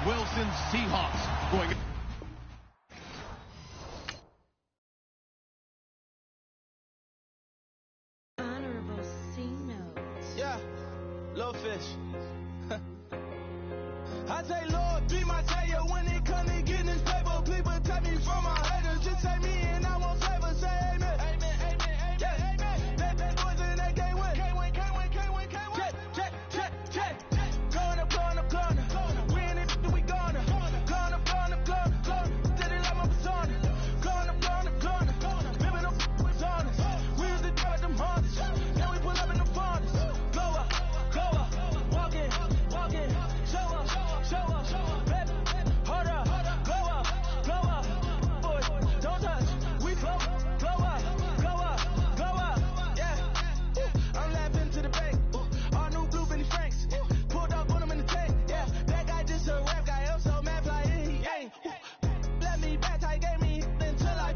Wilson's Seahawks going. Honorable C note. Yeah, little fish. I say, Lord, be my savior when it comes to getting this paper. Please protect me from my haters. Just say me and I won't favor. Say amen. Amen, amen, amen. Yeah, amen. That boys in that can't win. Can't win, can't win, can't win, can't win. Check. Going up. We in it, we gonna. Going up. Did it like my persona. Going up. Living up with honest. We used to drive them hardest. Now we pull up in the farthest. Go up. Walk in. Show up. Baby, hold up. Go up. Boys, don't touch. We flow up. Yeah. I'm laughing to the bank. All new blue Benny Franks. Pulled up on him in the tank. Yeah. That guy just a rap guy. I'm so mad, fly in, he ain't. Let me back, tight, gave me until I.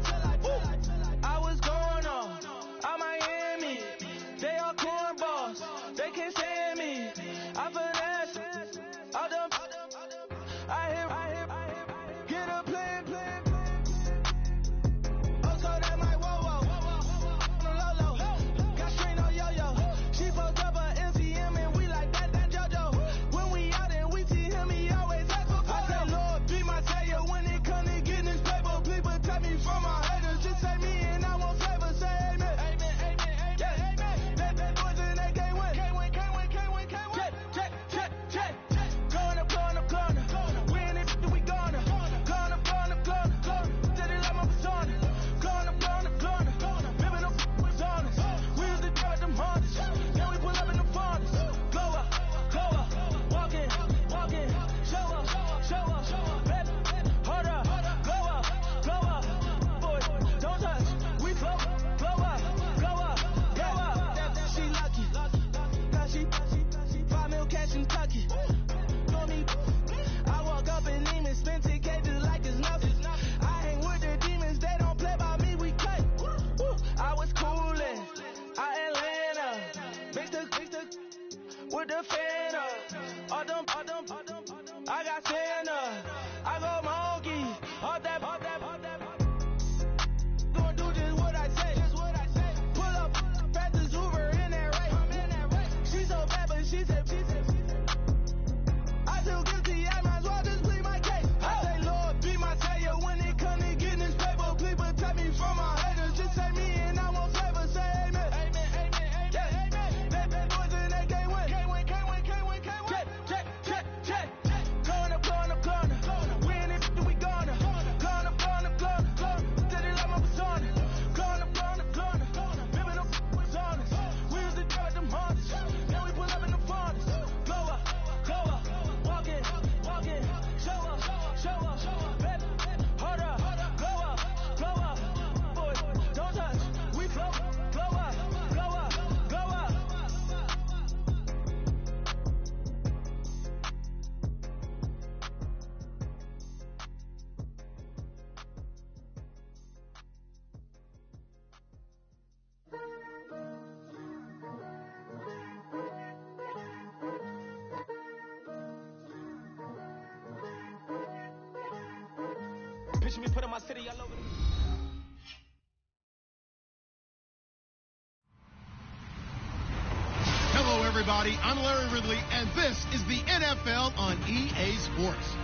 I was going on Miami. They all cornballs. They can't stand me. I finesse. All them. I hear. Get a plan. Oh, so that might whoa. On the low. Got strain on yo-yo. She fucked up her MCM and we like that JoJo. When we out and we see him, he always ask for photo. I say, Lord, be my savior when it comes to getting this paper. Please protect me from my haters. Just say me and I won't favor. Say amen. Amen. Yeah, amen. That boys in that can't win. Can't win. Check. Going up. We in it, we gonna. Going up. Did it like my persona. Going up. Living up with honest. We used to drive them hardest. Now we pull up in the farthest. Go up. Walk in. Show up. Baby, hold up. Go up. Boys, don't touch. We flow up. Yeah. She lucky. Cause she 5 mil cash in Kentucky. For me, I walk up in demons, spend 10K just like it's nothing. I hang with the demons, they don't play by me, we cut. I was coolin', Atlanta, mixed with the fan up. All them, I got Santa, I go monkey, all that. Gonna do just what I say. Pull up, fastest Uber in that race. She so bad, but she said. I feel guilty, I might as well just plead my case. I say, Lord, be my savior when it comes to getting this paper. Please protect me from my haters. Just say me and I won't favor. Say amen. Amen. Yeah, amen. That boys in that can't win. Can't win. Check. Going up. We in it, we gonna. Going up. Did it like my persona. Going up. Living up with honest. We used to drive them hardest. Now we pull up in the farthest. Go up. Walk in. Show up. Baby, hold up. Go up. Boys, don't touch. We flow up. Picture me putting my city all over. Hello, everybody. I'm Larry Ridley, and this is the NFL on EA Sports.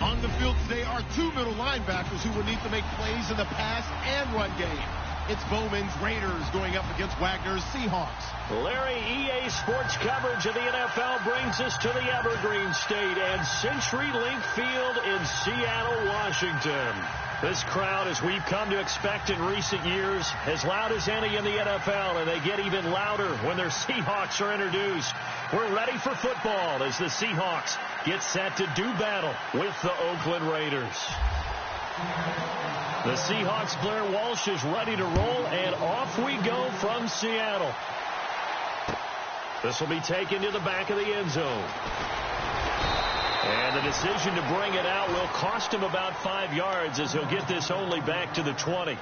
On the field today are two middle linebackers who will need to make plays in the pass and run game. It's Bowman's Raiders going up against Wagner's Seahawks. Larry, EA Sports coverage of the NFL brings us to the Evergreen State and CenturyLink Field in Seattle, Washington. This crowd, as we've come to expect in recent years, as loud as any in the NFL, and they get even louder when their Seahawks are introduced. We're ready for football as the Seahawks get set to do battle with the Oakland Raiders. The Seahawks' Blair Walsh is ready to roll, and off we go from Seattle. This will be taken to the back of the end zone. And the decision to bring it out will cost him about 5 yards as he'll get this only back to the 20.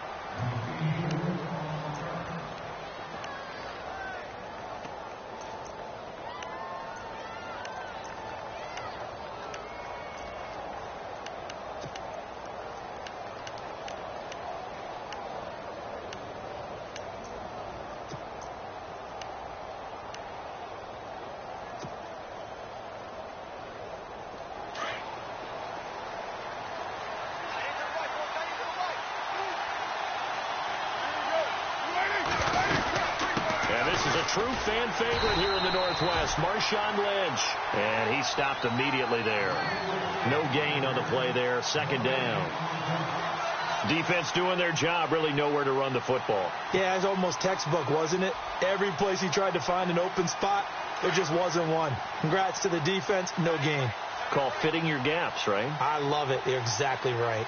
true fan favorite here in the Northwest, Marshawn Lynch. And he stopped immediately there. No gain on the play there. Second down. Defense doing their job, really nowhere to run the football. Yeah, it's almost textbook, wasn't it? Every place he tried to find an open spot, there just wasn't one. Congrats to the defense, no gain. Call fitting your gaps, right? I love it. You're exactly right.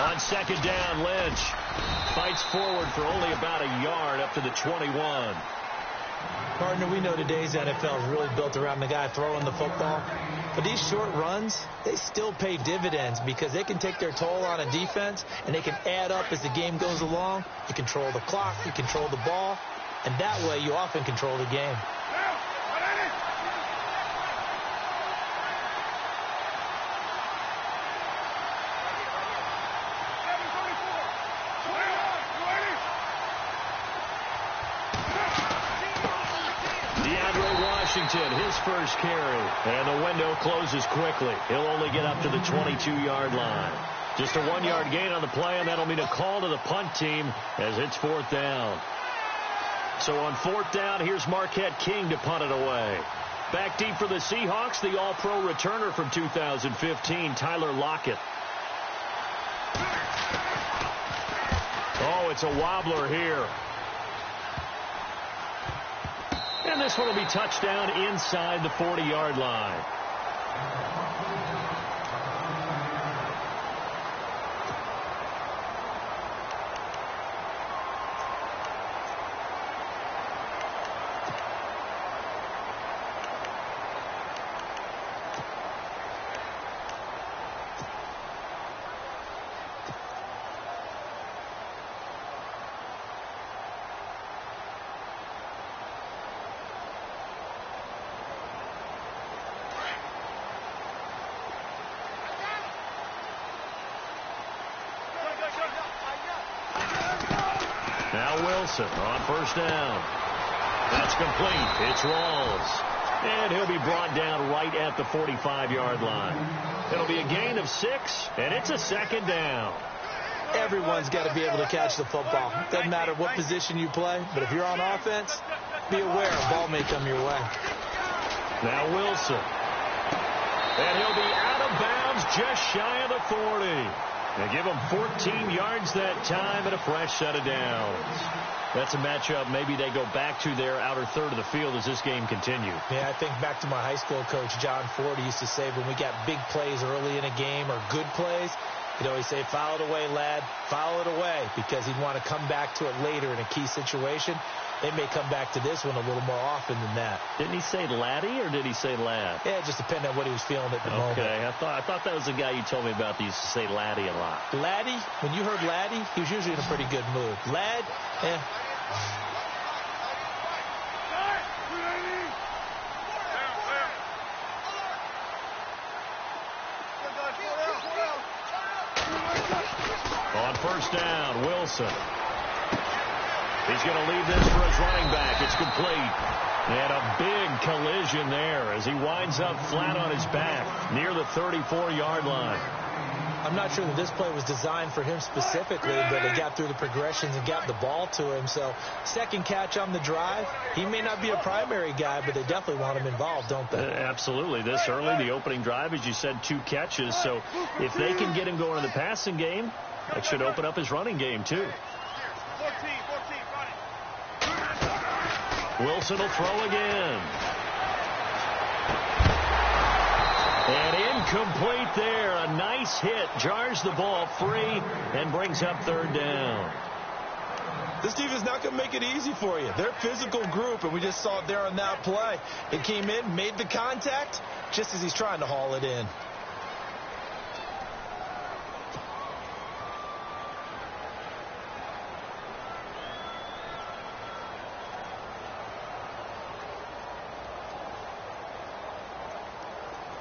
On second down, Lynch fights forward for only about a yard up to the 21. Partner, we know today's NFL is really built around the guy throwing the football. But these short runs, they still pay dividends because they can take their toll on a defense and they can add up as the game goes along. You control the clock, you control the ball, and that way you often control the game. His first carry, and the window closes quickly. He'll only get up to the 22-yard line. Just a 1-yard gain on the play, and that'll mean a call to the punt team as it's fourth down. So on fourth down, here's Marquette King to punt it away. Back deep for the Seahawks, the all-pro returner from 2015, Tyler Lockett. Oh, it's a wobbler here. And this one will be touchdown inside the 40-yard line. Now Wilson on first down. That's complete. It's Rawls. And he'll be brought down right at the 45-yard line. It'll be a gain of 6, and it's a second down. Everyone's got to be able to catch the football. Doesn't matter what position you play, but if you're on offense, be aware a ball may come your way. Now Wilson. And he'll be out of bounds just shy of the 40. They give him 14 yards that time and a fresh set of downs. That's a matchup maybe they go back to their outer third of the field as this game continues. Yeah, I think back to my high school coach, John Ford, used to say when we got big plays early in a game or good plays, he'd always say, foul it away, lad, foul it away, because he'd want to come back to it later in a key situation. They may come back to this one a little more often than that. Didn't he say laddie or did he say lad? Yeah, it just depended on what he was feeling at the moment. Okay, I thought that was the guy you told me about that used to say laddie a lot. Laddie, when you heard laddie, he was usually in a pretty good mood. Lad, On first down, Wilson. He's going to leave this for his running back. It's complete. And a big collision there as he winds up flat on his back near the 34-yard line. I'm not sure that this play was designed for him specifically, but they got through the progressions and got the ball to him. So second catch on the drive. He may not be a primary guy, but they definitely want him involved, don't they? Absolutely. This early, the opening drive, as you said, 2 catches. So if they can get him going in the passing game, that should open up his running game, too. Wilson will throw again. And incomplete there. A nice hit. Jars the ball free and brings up third down. This team is not going to make it easy for you. They're a physical group, and we just saw it there on that play. It came in, made the contact, just as he's trying to haul it in.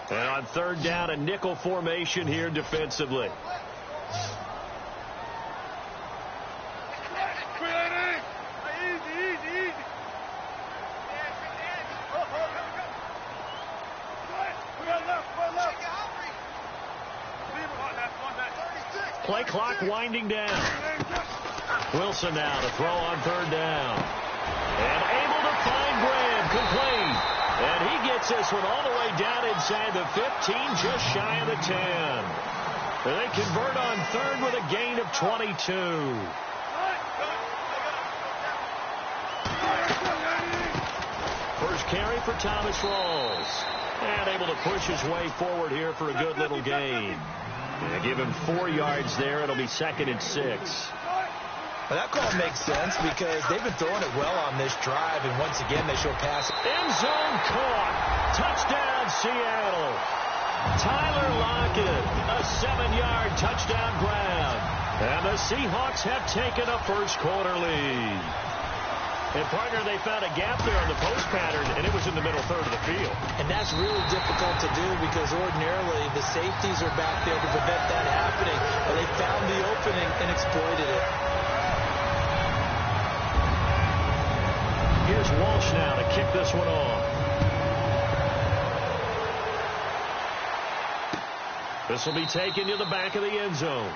And on third down, a nickel formation here defensively. Play clock winding down. Wilson now to throw on third down. And able to find Graham, complete. And he gets this one all the way down inside the 15, just shy of the 10. And they convert on third with a gain of 22. First carry for Thomas Rawls. And able to push his way forward here for a good little gain. And give him 4 yards there. It'll be 2nd and 6. Well, that call makes sense because they've been throwing it well on this drive, and once again they show pass. End zone caught. Touchdown, Seattle. Tyler Lockett, a 7-yard touchdown grab. And the Seahawks have taken a first-quarter lead. And, partner, they found a gap there on the post pattern, and it was in the middle third of the field. And that's really difficult to do because ordinarily the safeties are back there to prevent that happening. But they found the opening and exploited it. Here's Walsh now to kick this one off. This will be taken to the back of the end zone.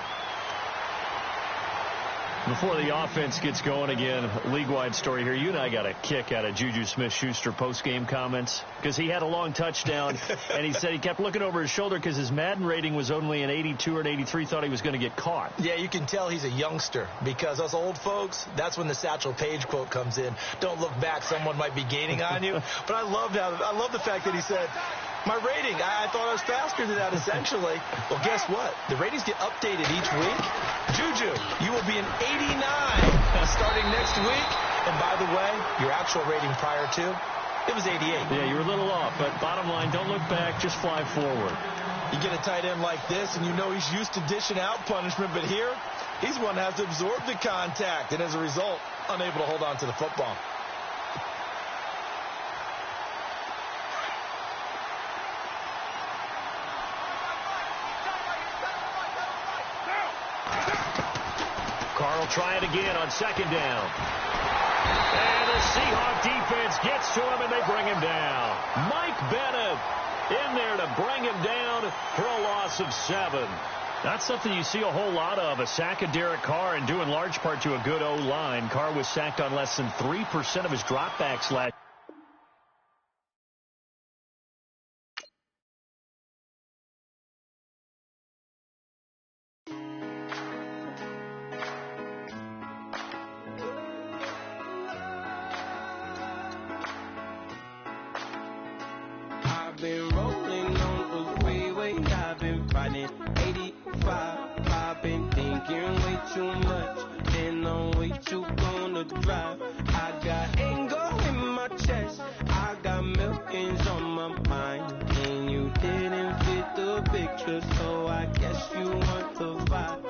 Before the offense gets going again, league-wide story here. You and I got a kick out of Juju Smith-Schuster post-game comments because he had a long touchdown, and he said he kept looking over his shoulder because his Madden rating was only an 82 or an 83, thought he was going to get caught. Yeah, you can tell he's a youngster because us old folks, that's when the Satchel Paige quote comes in. Don't look back, someone might be gaining on you. But I love the fact that he said, my rating, I thought I was faster than that, essentially. Well, guess what? The ratings get updated each week. Juju, you will be an 89 starting next week. And by the way, your actual rating prior to, it was 88. Yeah, you were a little off, but bottom line, don't look back, just fly forward. You get a tight end like this, and you know he's used to dishing out punishment, but here, he's one that has to absorb the contact, and as a result, unable to hold on to the football. Carl try it again on 2nd down. And the Seahawk defense gets to him, and they bring him down. Mike Bennett in there to bring him down for a loss of 7. That's something you see a whole lot of, a sack of Derek Carr, and due in large part to a good O-line. Carr was sacked on less than 3% of his dropbacks last year. I've been rolling on the freeway, I've been riding 85. I've been thinking way too much, and I'm way too gonna drive. I got anger in my chest, I got millions on my mind, and you didn't fit the picture, so I guess you want the vibe.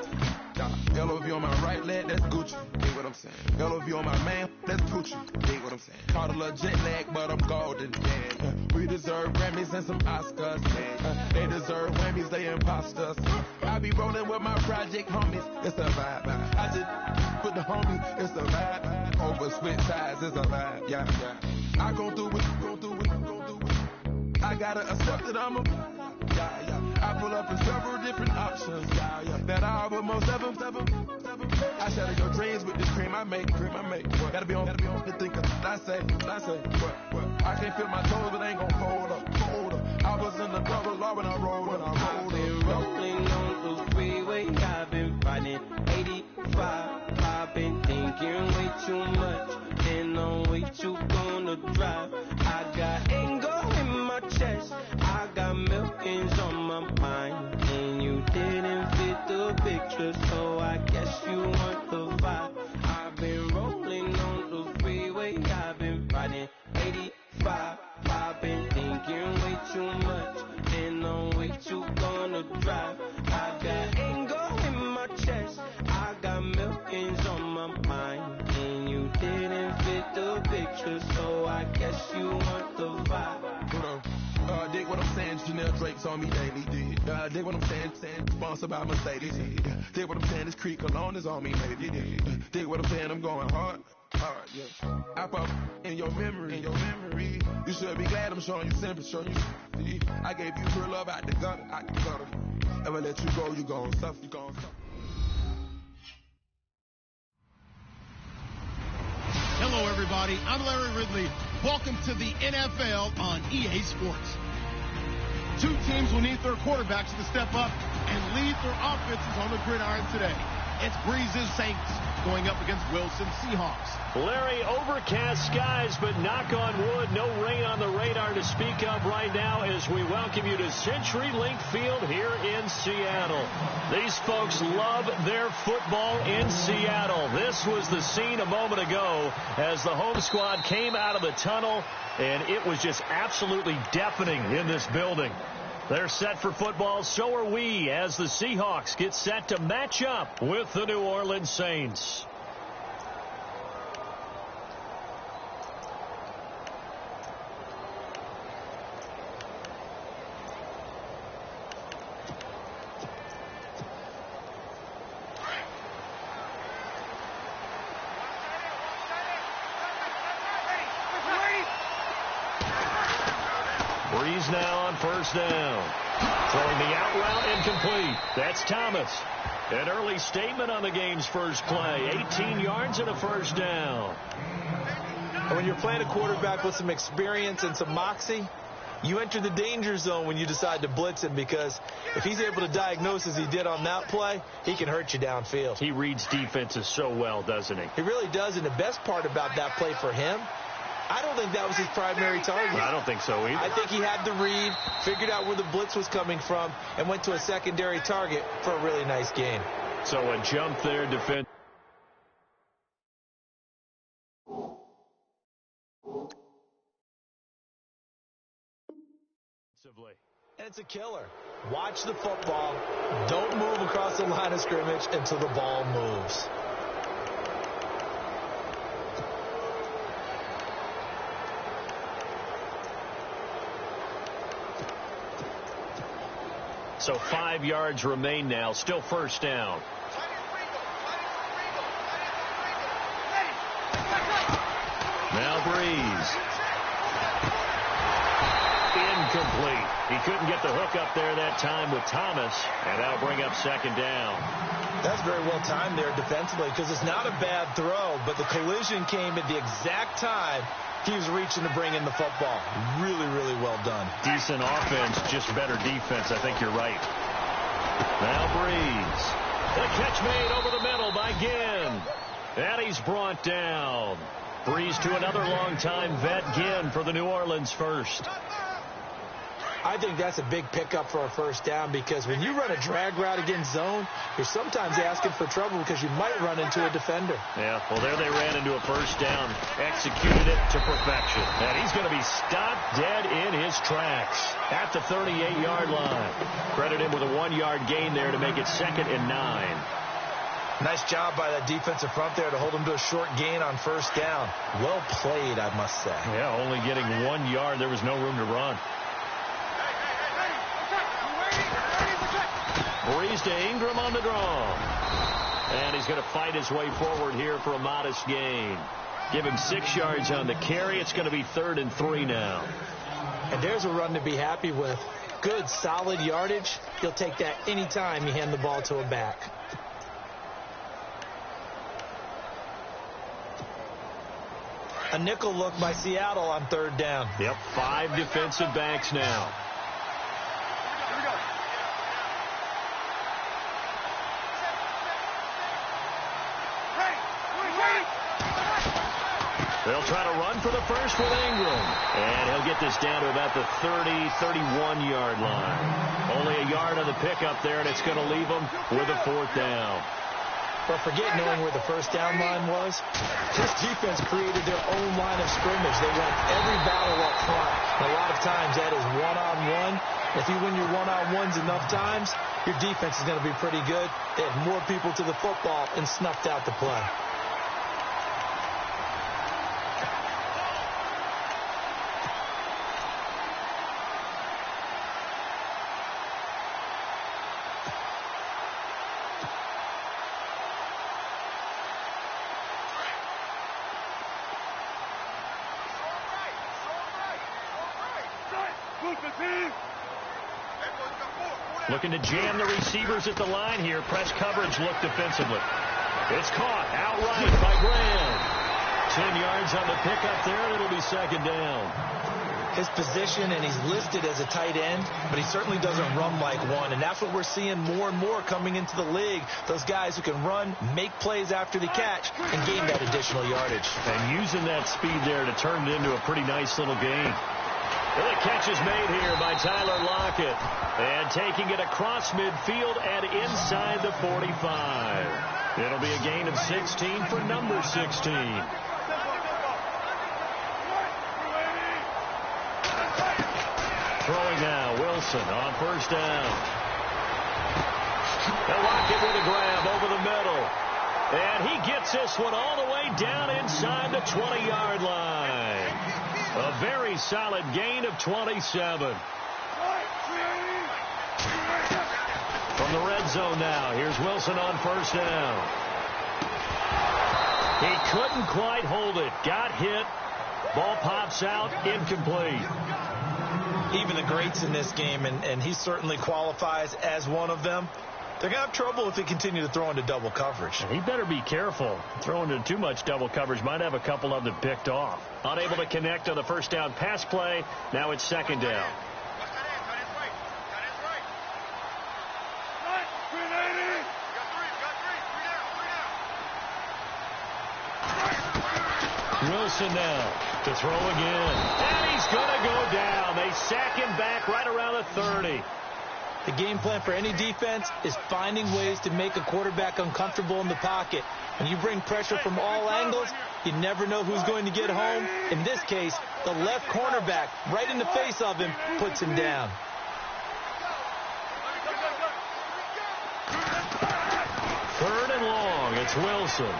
LOV on my right leg, that's Gucci. Dig what I'm saying. LOV on my man, that's Gucci. Dig what I'm saying. Caught a little jet lag, but I'm golden. Yeah. We deserve Grammys and some Oscars. Yeah. They deserve Whammies, they imposters. I be rolling with my project homies. It's a vibe. I just put the homies. It's a vibe. Over switch sides, it's a vibe. Yeah, yeah. I gon' do it. I gotta accept that I'm a. Yeah, yeah. I pull up in several different options. Yeah, yeah. That I will most ever. I shatter your dreams with this cream I make. What? Gotta be on the thinker. I say. What? I can't feel my toes, but I ain't gon' fold up. I was in the double law when I rolled. I've been rolling on the freeway, I've been riding 85. I've been thinking way too much, and I'm way too gonna drive. I got anger in my chest, I got millions on my mind, and you didn't fit the picture, so I guess you want the vibe. I've been rolling on the freeway, I've been riding 85. I've been thinking way too much, and I'm way too gonna drive. I got anger in my chest, I got millions on my mind, and you didn't fit the picture, so I guess you want the vibe. Dig what I'm saying, Chanel drapes on me daily. Dig what I'm saying, sponsored by Mercedes. Dig what I'm saying, this Creek Cologne is on me, baby. Dig what I'm saying, I'm going hard, yeah. I pop in your memory. You should be glad I'm showing you sympathy. I gave you real love out the gutter. Ever let you go, you gon' suffer. Hello, everybody. I'm Larry Ridley. Welcome to the NFL on EA Sports. Two teams will need their quarterbacks to step up and lead their offenses on the gridiron today. It's Breeze's Saints going up against Wilson's Seahawks. Larry, overcast skies, but knock on wood, no rain on the radar to speak of right now as we welcome you to CenturyLink Field here in Seattle. These folks love their football in Seattle. This was the scene a moment ago as the home squad came out of the tunnel, and it was just absolutely deafening in this building. They're set for football, so are we, as the Seahawks get set to match up with the New Orleans Saints. Breeze now on first down. Throwing the out route incomplete. That's Thomas. An early statement on the game's first play. 18 yards and a first down. And when you're playing a quarterback with some experience and some moxie, you enter the danger zone when you decide to blitz him, because if he's able to diagnose as he did on that play, he can hurt you downfield. He reads defenses so well, doesn't he? He really does, and the best part about that play for him, I don't think that was his primary target. I don't think so either. I think he had the read, figured out where the blitz was coming from, and went to a secondary target for a really nice gain. So a jump there, defense. And it's a killer. Watch the football. Don't move across the line of scrimmage until the ball moves. So 5 yards remain now. Still first down. Now Breeze. Incomplete. He couldn't get the hook up there that time with Thomas, and that'll bring up second down. That's very well timed there defensively, because it's not a bad throw, but the collision came at the exact time he was reaching to bring in the football. Really, really well done. Decent offense, just better defense. I think you're right. Now Breeze. The catch made over the middle by Ginn. And he's brought down. Breeze to another long-time vet, Ginn, for the New Orleans first. I think that's a big pickup for a first down, because when you run a drag route against zone, you're sometimes asking for trouble because you might run into a defender. Yeah, well, there they ran into a first down, executed it to perfection. And he's going to be stopped dead in his tracks at the 38-yard line. Credit him with a 1-yard gain there to make it 2nd and 9. Nice job by that defensive front there to hold him to a short gain on first down. Well played, I must say. Yeah, only getting 1 yard. There was no room to run. Breeze to Ingram on the draw. And he's going to fight his way forward here for a modest gain. Give him 6 yards on the carry. It's going to be 3rd and 3 now. And there's a run to be happy with. Good, solid yardage. You'll take that any time you hand the ball to a back. A nickel look by Seattle on 3rd down. Yep, 5 defensive backs now. They'll try to run for the first with Ingram. And he'll get this down to about the 30, 31-yard line. Only a yard on the pickup there, and it's going to leave them with a 4th down. But forget knowing where the first down line was. This defense created their own line of scrimmage. They won every battle up front. And a lot of times that is one-on-one. If you win your one-on-ones enough times, your defense is going to be pretty good. They had more people to the football and snuffed out the play. Looking to jam the receivers at the line here. Press coverage look defensively. It's caught outright by Graham. 10 yards on the pickup there, and it'll be second down. His position, and he's listed as a tight end, but he certainly doesn't run like one, and that's what we're seeing more and more coming into the league. Those guys who can run, make plays after the catch, and gain that additional yardage. And using that speed there to turn it into a pretty nice little gain. And the catch is made here by Tyler Lockett. And taking it across midfield and inside the 45. It'll be a gain of 16 for number 16. Throwing now, Wilson on first down. And Lockett with a grab over the middle. And he gets this one all the way down inside the 20-yard line. A very solid gain of 27. From the red zone now, here's Wilson on first down. He couldn't quite hold it. Got hit. Ball pops out, incomplete. Even the greats in this game, and he certainly qualifies as one of them, they're going to have trouble if they continue to throw into double coverage. He better be careful. Throwing into too much double coverage might have a couple of them picked off. Unable to connect on the first down pass play. Now it's second down. Wilson now to throw again. And he's going to go down. They sack him back right around the 30. The game plan for any defense is finding ways to make a quarterback uncomfortable in the pocket. When you bring pressure from all angles, you never know who's going to get home. In this case, the left cornerback right in the face of him puts him down. Third and long, it's Wilson.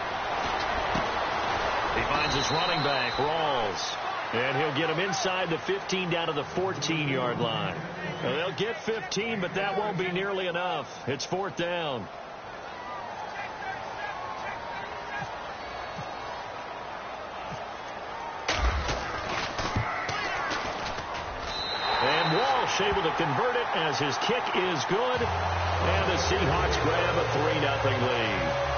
He finds his running back, Rawls. And he'll get him inside the 15 down to the 14-yard line. Now, they'll get 15, but that won't be nearly enough. It's fourth down. And Walsh able to convert it as his kick is good. And the Seahawks grab a 3-0 lead.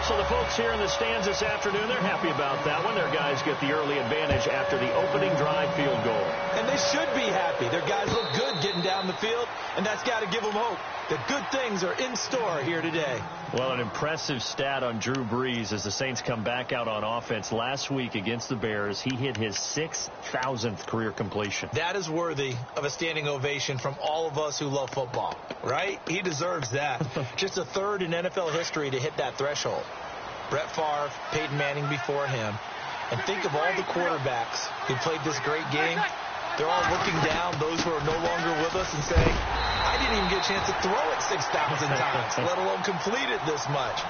So the folks here in the stands this afternoon, they're happy about that one. Their guys get the early advantage after the opening drive field goal. And they should be happy. Their guys look good getting down the field, and that's got to give them hope that good things are in store here today. Well, an impressive stat on Drew Brees as the Saints come back out on offense last week against the Bears. He hit his 6,000th career completion. That is worthy of a standing ovation from all of us who love football, right? He deserves that. Just a third in NFL history to hit that threshold. Brett Favre, Peyton Manning before him. And think of all the quarterbacks who played this great game. They're all looking down, those who are no longer with us, and saying, I didn't even get a chance to throw it 6,000 times, let alone complete it this much.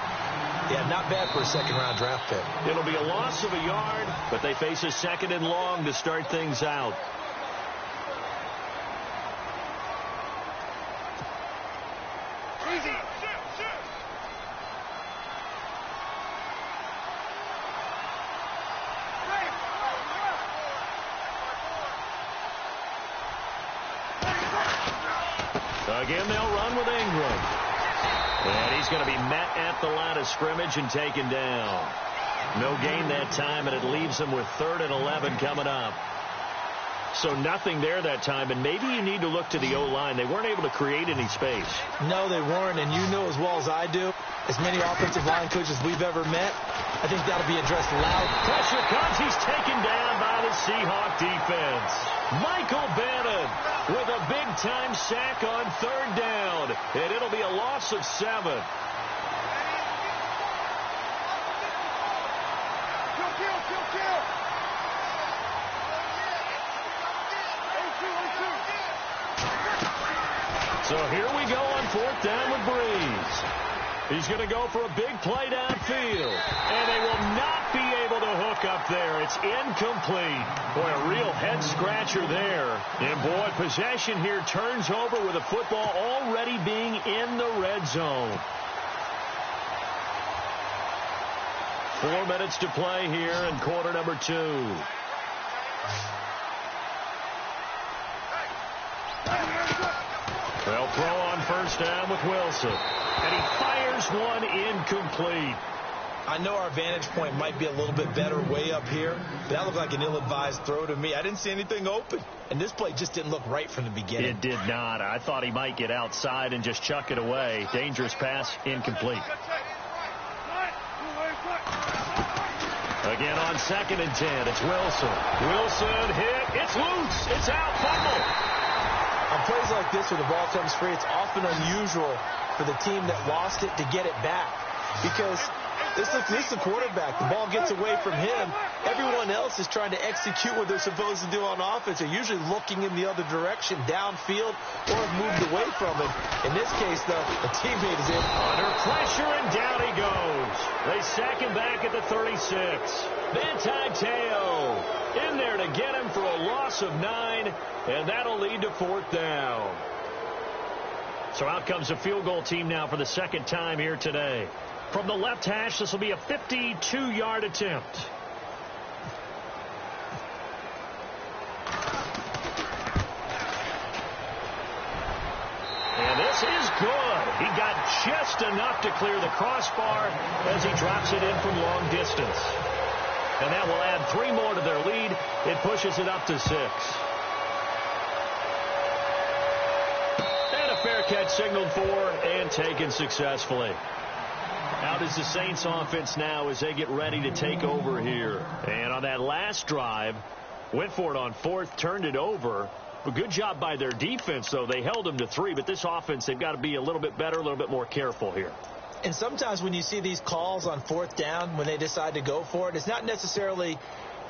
Yeah, not bad for a second-round draft pick. It'll be a loss of a yard, but they face a second and long to start things out. Easy. Again, they'll run with Ingram. And he's going to be met at the line of scrimmage and taken down. No gain that time, and it leaves them with 3rd and 11 coming up. So nothing there that time, and maybe you need to look to the O-line. They weren't able to create any space. No, they weren't, and you know as well as I do, as many offensive line coaches we've ever met, I think that'll be addressed loud. Pressure comes. He's taken down by the Seahawk defense. Michael Bannon with a big-time sack on 3rd down, and it'll be a loss of 7. So here we go on 4th down with Brees. He's going to go for a big play downfield. And they will not be able to hook up there. It's incomplete. Boy, a real head-scratcher there. And, boy, possession here turns over with the football already being in the red zone. 4 minutes to play here in quarter number 2. They'll throw on first down with Wilson. And he fires one incomplete. I know our vantage point might be a little bit better way up here, but that looked like an ill-advised throw to me. I didn't see anything open, and this play just didn't look right from the beginning. It did not. I thought he might get outside and just chuck it away. Dangerous pass, incomplete. Again on 2nd and 10, it's Wilson. Wilson hit, it's loose, it's out, fumble. On plays like this where the ball comes free, it's often unusual for the team that lost it to get it back, because this is the quarterback. The ball gets away from him. Everyone else is trying to execute what they're supposed to do on offense. They're usually looking in the other direction, downfield, or have moved away from it. In this case, though, the teammate is in. Under pressure, and down he goes. They sack him back at the 36. Manti Te'o in there to get him for a loss of 9, and that'll lead to 4th down. So out comes the field goal team now for the 2nd time here today. From the left hash, this will be a 52-yard attempt. And this is good. He got just enough to clear the crossbar as he drops it in from long distance. And that will add 3 more to their lead. It pushes it up to 6. And a fair catch signaled for and taken successfully. Out is the Saints offense now as they get ready to take over here. And on that last drive, went for it on 4th, turned it over. A good job by their defense, though. They held them to 3, but this offense, they've got to be a little bit better, a little bit more careful here. And sometimes when you see these calls on 4th down, when they decide to go for it, it's not necessarily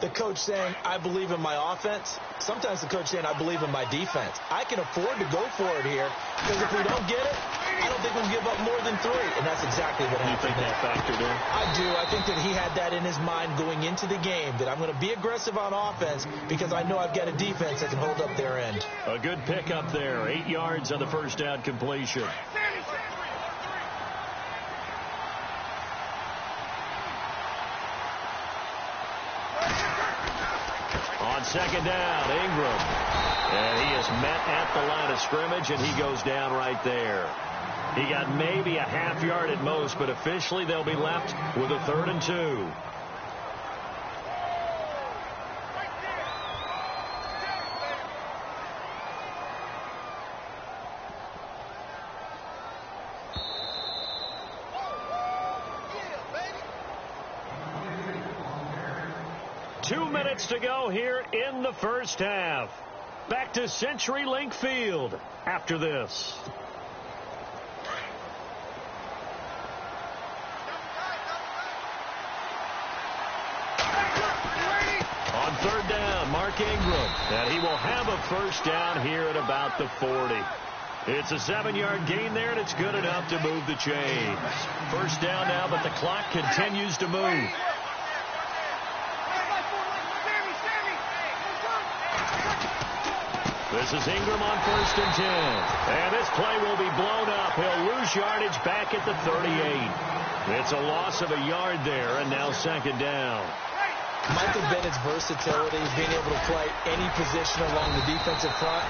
the coach saying, I believe in my offense. Sometimes the coach saying, I believe in my defense. I can afford to go for it here, because if we don't get it, I don't think we'll give up more than 3. And that's exactly what happened. You think that factored in? I do. I think that he had that in his mind going into the game, that I'm going to be aggressive on offense because I know I've got a defense that can hold up their end. A good pickup there. 8 yards on the 1st down completion. On 2nd down, Ingram. And he is met at the line of scrimmage, and he goes down right there. He got maybe a half yard at most, but officially they'll be left with a 3rd and 2. To go here in the 1st half. Back to CenturyLink Field after this. On 3rd down, Mark Ingram, and he will have a 1st down here at about the 40. It's a 7-yard gain there, and it's good enough to move the chains. 1st down now, but the clock continues to move. This is Ingram on 1st and 10. And this play will be blown up. He'll lose yardage back at the 38. It's a loss of a yard there, and now 2nd down. Michael Bennett's versatility, being able to play any position along the defensive front,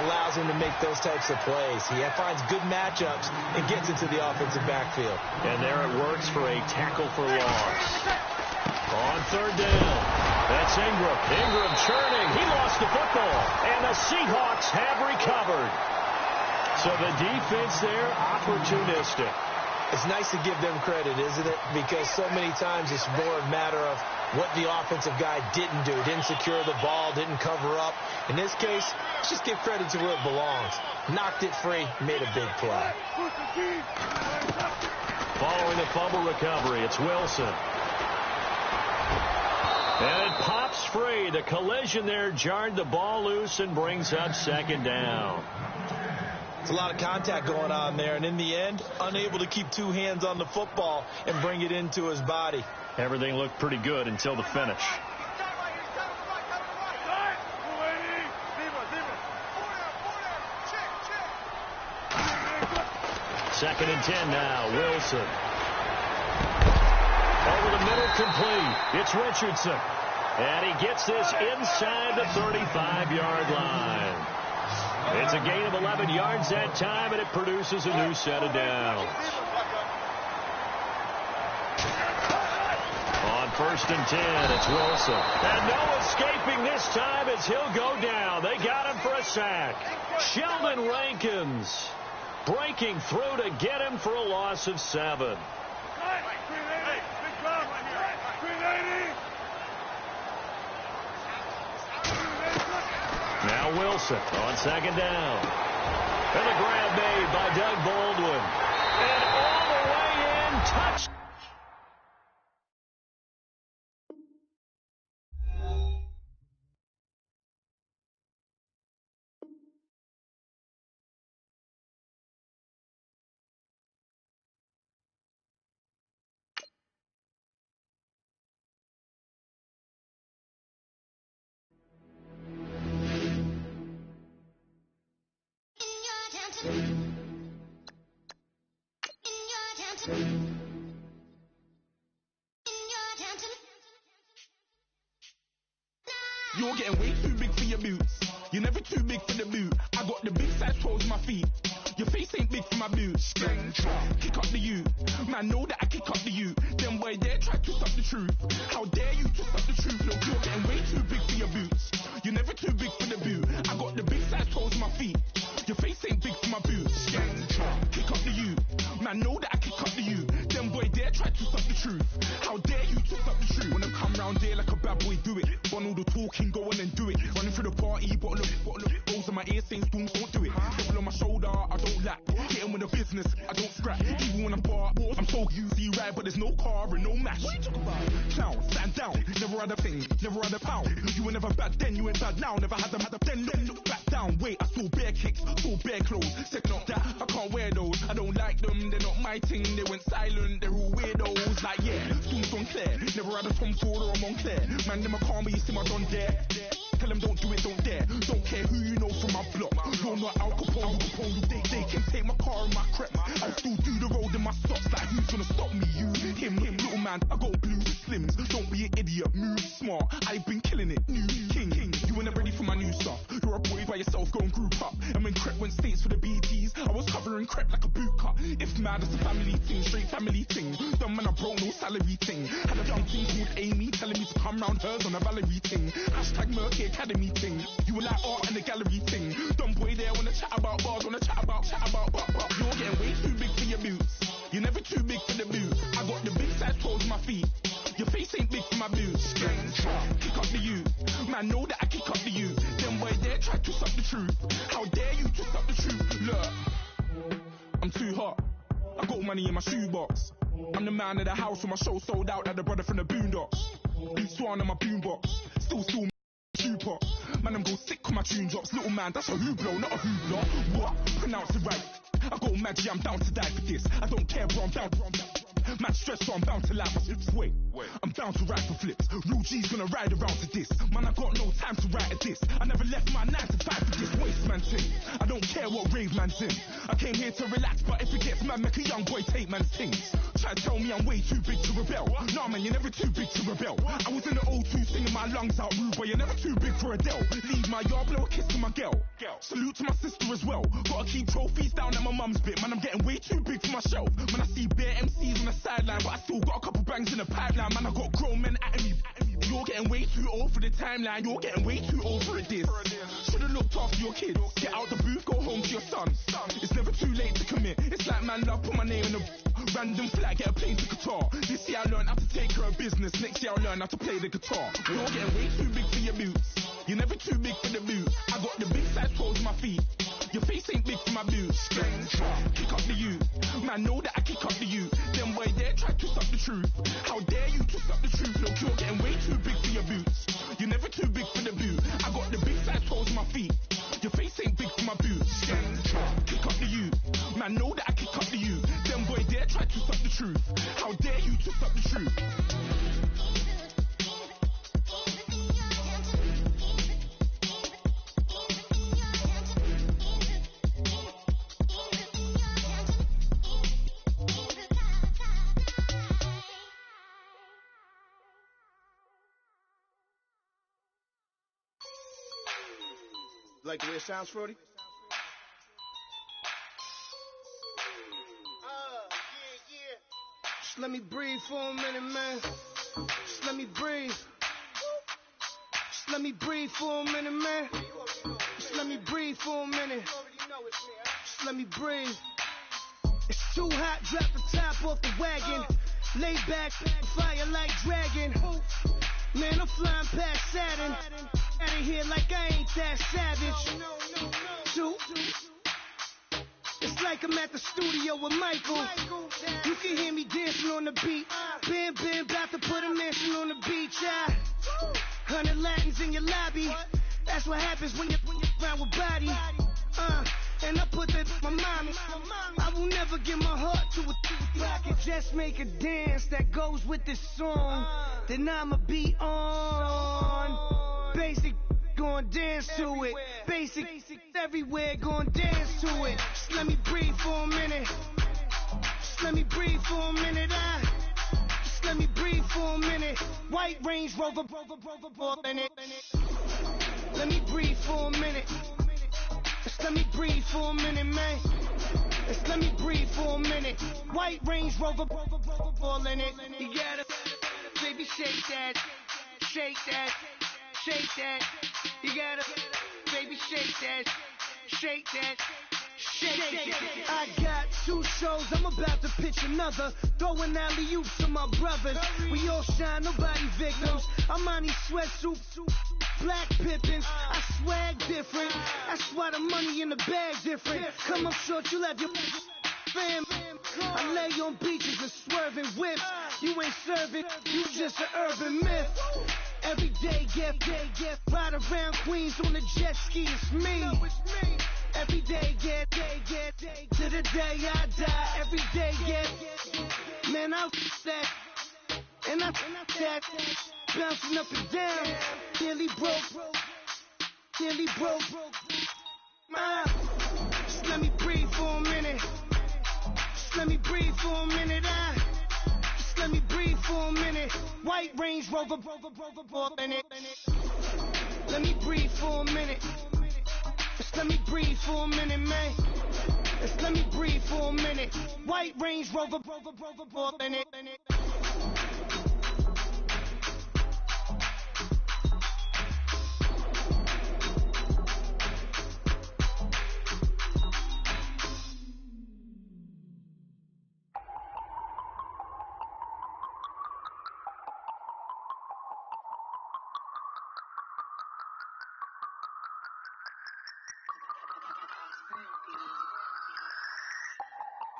allows him to make those types of plays. He finds good matchups and gets into the offensive backfield. And there it works for a tackle for loss. On 3rd down, that's Ingram. Ingram churning. He lost the football. And the Seahawks have recovered. So the defense there, opportunistic. It's nice to give them credit, isn't it? Because so many times it's more a matter of what the offensive guy didn't do. Didn't secure the ball, didn't cover up. In this case, let's just give credit to where it belongs. Knocked it free, made a big play. Following the fumble recovery, it's Wilson. And it pops free. The collision there jarred the ball loose and brings up 2nd down. It's a lot of contact going on there, and in the end, unable to keep 2 hands on the football and bring it into his body. Everything looked pretty good until the finish. Second and 10 now, Wilson. Over the middle, complete. It's Richardson. And he gets this inside the 35-yard line. It's a gain of 11 yards that time, and it produces a new set of downs. first and 10. It's Wilson. And no escaping this time as he'll go down. They got him for a sack. Sheldon Rankins breaking through to get him for a loss of 7. Now Wilson on second down. And the grab made by Doug Baldwin. And all the way in, touch. You're getting way too big for your boots. You're never too big for the boot. I got the big size toes on my feet. Your face ain't big for my boots. Kick up the you. Man, know that I kick up the you. Them boy there try to stop the truth. How dare you to stop the truth? Look, you're getting way too big for your boots. You're never too big for the boot. I got the big size toes on my feet. Your face ain't big for my boots. Kick up the you. Man, know that I kick up the you. Them boy there try to stop the truth. How dare you to stop the truth? When I come round there like a bad boy, do it. Want all the talking, go on and do it. Running through the party, bottle up. Balls in my ear saying spoons, don't do it. Devil on my shoulder, I don't lack. Hitting with the business, I don't scrap. Even when I'm bar, I'm so easy right, but there's no car and no match. What you talking about? Clown, stand down. Never had a thing, never had a pound. You were never bad then, you ain't bad now. Never had them, then look back down. Wait, I saw bare kicks, saw bare clothes. Said not that, I can't wear those. I don't like them, they're not my thing. They went silent, they're all weirdos. Like yeah, spoons on Claire. Never had a Tom Ford or a Montclair. Man, them a call me, you see my done there. Tell them don't do it, don't dare. Don't care who you know from my block. You're not Al Capone, they can take my car and my crepe. I'll still do the road in my socks. Like who's gonna stop me? You, him, little man. I got blue slims. Don't be an idiot, move smart. I've been killing it, new king. You were never ready for my new stuff. You're a boy by yourself, go and group up. And when Crep went states for the BTs, I was covering Crep like a boot cut. If mad, it's a family thing, straight family thing. Dumb man, I broke no salary thing. Had a young thing called Amy telling me to come round hers on a Valerie thing. Hashtag Murky Academy thing. You were like art and the gallery thing. Dumb boy there wanna chat about bars, wanna chat about. You're getting way too big for your boots. You're never too big for the boot. I got the big size toes on my feet. Your face ain't big for my boots. Kick up the you. Man, know that I kick up the you. Them boy there try to stop the truth. How dare you to stop the truth? Look, I'm too hot. I got money in my shoebox. I'm the man of the house when my show sold out like the brother from the Boondocks. Beat Swan on my boombox. Still shoe pop. Man, I'm go sick on my tune drops. Little man, that's a hooplo, not a hoopla. What? Pronounce it right. I got magic, I'm down to die for this. I don't care, bro, I'm down. Man stressed, so I'm bound to laugh. Wait, I'm bound to ride for flips. Real G's gonna ride around to this. Man, I got no time to write at this. I never left my 9 to 5 for this waste man thing. I don't care what rave man's in. I came here to relax, but if it gets mad, make a young boy take man's things. Try to tell me I'm way too big to rebel. Nah, man, you're never too big to rebel. I was in the O2 singing my lungs out, rude, but you're never too big for Adele. Leave my yard, blow a kiss to my girl. Salute to my sister as well. Gotta keep trophies down at my mum's bit. Man, I'm getting way too big for my shelf. Man, I see bare MCs on the sideline, but I still got a couple bangs in the pipeline. Man, I got grown men at me. You're getting way too old for the timeline. You're getting way too old for this. Should've looked after your kids. Get out the booth, go home to your son. It's never too late to commit. It's like man, love, put my name in a random flag, get a plane to Qatar. This year I learned how to take care of business. Next year I'll learn how to play the guitar. You're getting way too big for your boots. You're never too big for the boot. I got the big size toes on my feet. Your face ain't big for my boots. Kick up the you. Man, know that I kick up the you. Them boy there try to stop the truth. How dare you to stop the truth? Look, you're getting way too big for your boots. You're never too big for the boot. I got the big size toes on my feet. Your face ain't big for my boots. Kick up the you. Man, know that I kick up the you. Them boy there try to stop the truth. How dare you to stop the truth? Like the way it sounds, Frody? Just let me breathe for a minute, man. Just Just let me breathe. Just let me breathe for a minute, man. Just let me breathe for a minute. Just let me breathe. It's too hot, drop the top off the wagon. Lay back, fire like dragon. Man, I'm flying past Saturn. Out of here like I ain't that savage. Two. It's like I'm at the studio with Michael. You can hear me dancing on the beat. Bam, bam, about to put a mansion on the beach. 100 Latins in your lobby. That's what happens when you're around with body. And I put that in my mommy. I will never give my heart to a if I could just make a dance that goes with this song, then I'ma be on. Basic, gon' dance to it. Basic, everywhere, gon' dance to it. Just let me breathe for a minute. Just let me breathe for a minute. Just let me breathe for a minute. White Range Rover, in it. Let me breathe for a minute. Just let me breathe for a minute, man. Just let me breathe for a minute. White Range Rover, all in it. You gotta, baby, shake that, shake that, shake that. You gotta, baby, shake that, shake that. I got 2 shows, I'm about to pitch another. Throwing alley-oops to my brothers. We all shine, nobody victims. I'm on these sweatsuits, black Pippins. I swag different. That's why the money in the bag different. Come up short, you'll have your fam. I lay on beaches and swerving whips. You ain't serving, you just an urban myth. Every day, get ride around Queens on the jet ski, it's me. Every day, get to the day I die. Every day, get man, I that and I that bouncing up and down. Nearly broke. Just let me breathe for a minute. Just let me breathe for a minute. Just let me breathe for a minute. White Range Rover, in it. Let me breathe for a minute. Just let me breathe for a minute, man. Just let me breathe for a minute. White Range Rover, in it.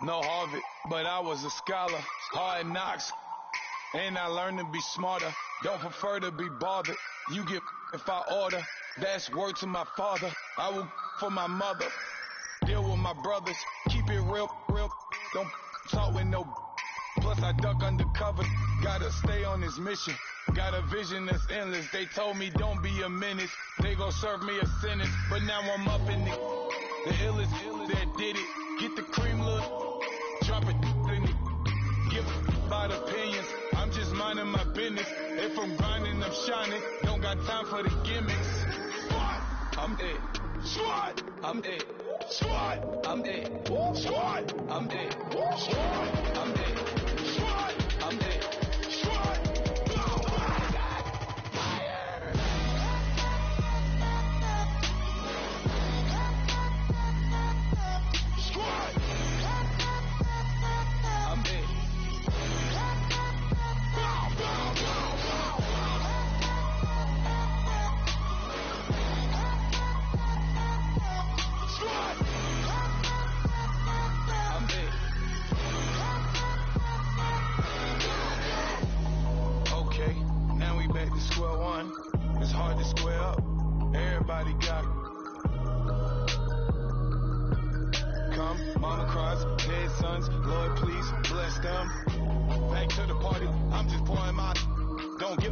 No Harvard, but I was a scholar. Hard knocks, and I learned to be smarter. Don't prefer to be bothered. You get if I order. That's word to my father. I will for my mother. Deal with my brothers. Keep it real. Don't talk with no. Plus I duck undercover. Gotta stay on this mission. Got a vision that's endless. They told me don't be a menace. They gon' serve me a sentence. But now I'm up in the illest that did it. Get the cream look. Drop it and give about opinions. I'm just minding my business. If I'm grinding, I'm shining. Don't got time for the gimmicks. I'm it. Swat. I'm it. Swat. I'm it. Swat. I'm it. Swat. I'm it. Swat. I'm it. Swat. Square one, it's hard to square up. Everybody got come, mama cries, dead sons, Lord please bless them. Back to the party, I'm just pouring my. Don't get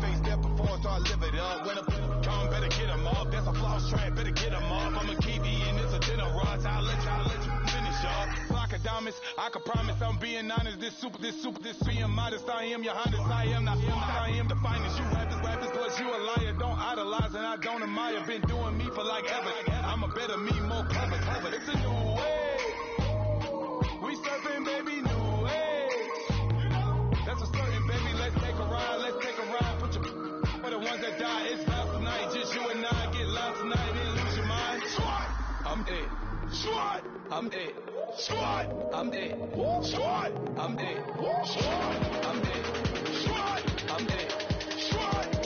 faced up before I start living it up. When a come, better get them off. That's a floss track, better get them off. I'm a kiwi and it's a dinner rush. I'll let you finish up. Flockadamus, I can promise I'm being honest. This being modest. I am your highness. I am not. I am the finest. You rappers, plus you a liar. Don't idolize and I don't admire. Been doing me for like ever. I'm a better me, more clever. It's a new way. We surfing, baby, new age. That's a certain, baby. Let's take it. Squad. I'm it. Squad. I'm it. Squad. I'm it. Squad. I'm it. Squad. I'm it. Squad.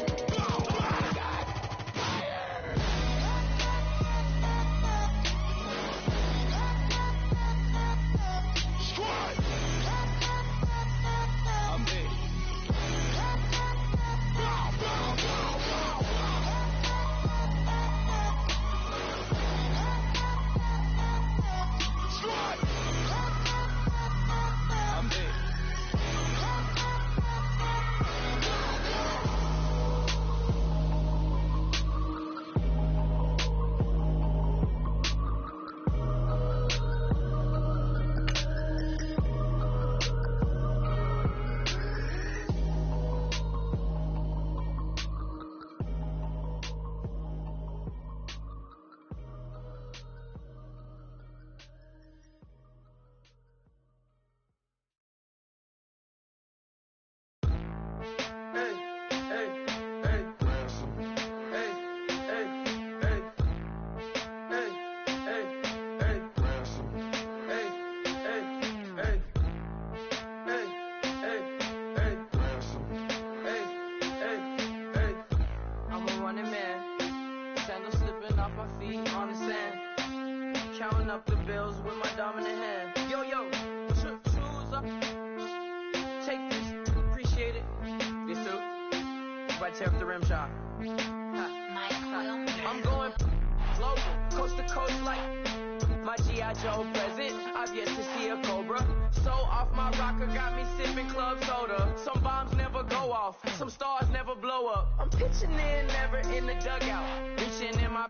Counting up the bills with my dominant hand. Yo, choose up. Take this, appreciate it. This too. Right tear up the rim shot. I'm going global, coast to coast like my G.I. Joe present. I've yet to see a Cobra. So off my rocker got me sipping club soda. Some bombs never go off, some stars never blow up. I'm pitching in, never in the dugout. Reaching in my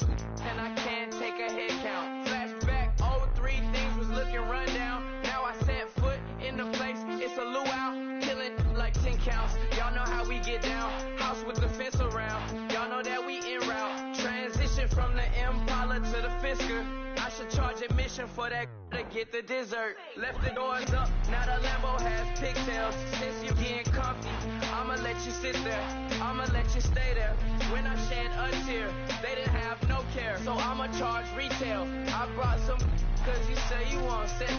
and I can't take a head count. Flashback, 03, things was looking run down. Now I set foot in the place, it's a luau. Killing like 10 counts, y'all know how we get down. House with the fence around, y'all know that we en route. Transition from the Impala to the Fisker. I should charge admission for that to get the dessert. Left the doors up, now the Lambo has pigtails. Since you getting comfy, I'ma let you sit there, I'ma let you stay there. When I shed a tear, they didn't have no care, so I'ma charge retail. I brought some cause you say you want sick.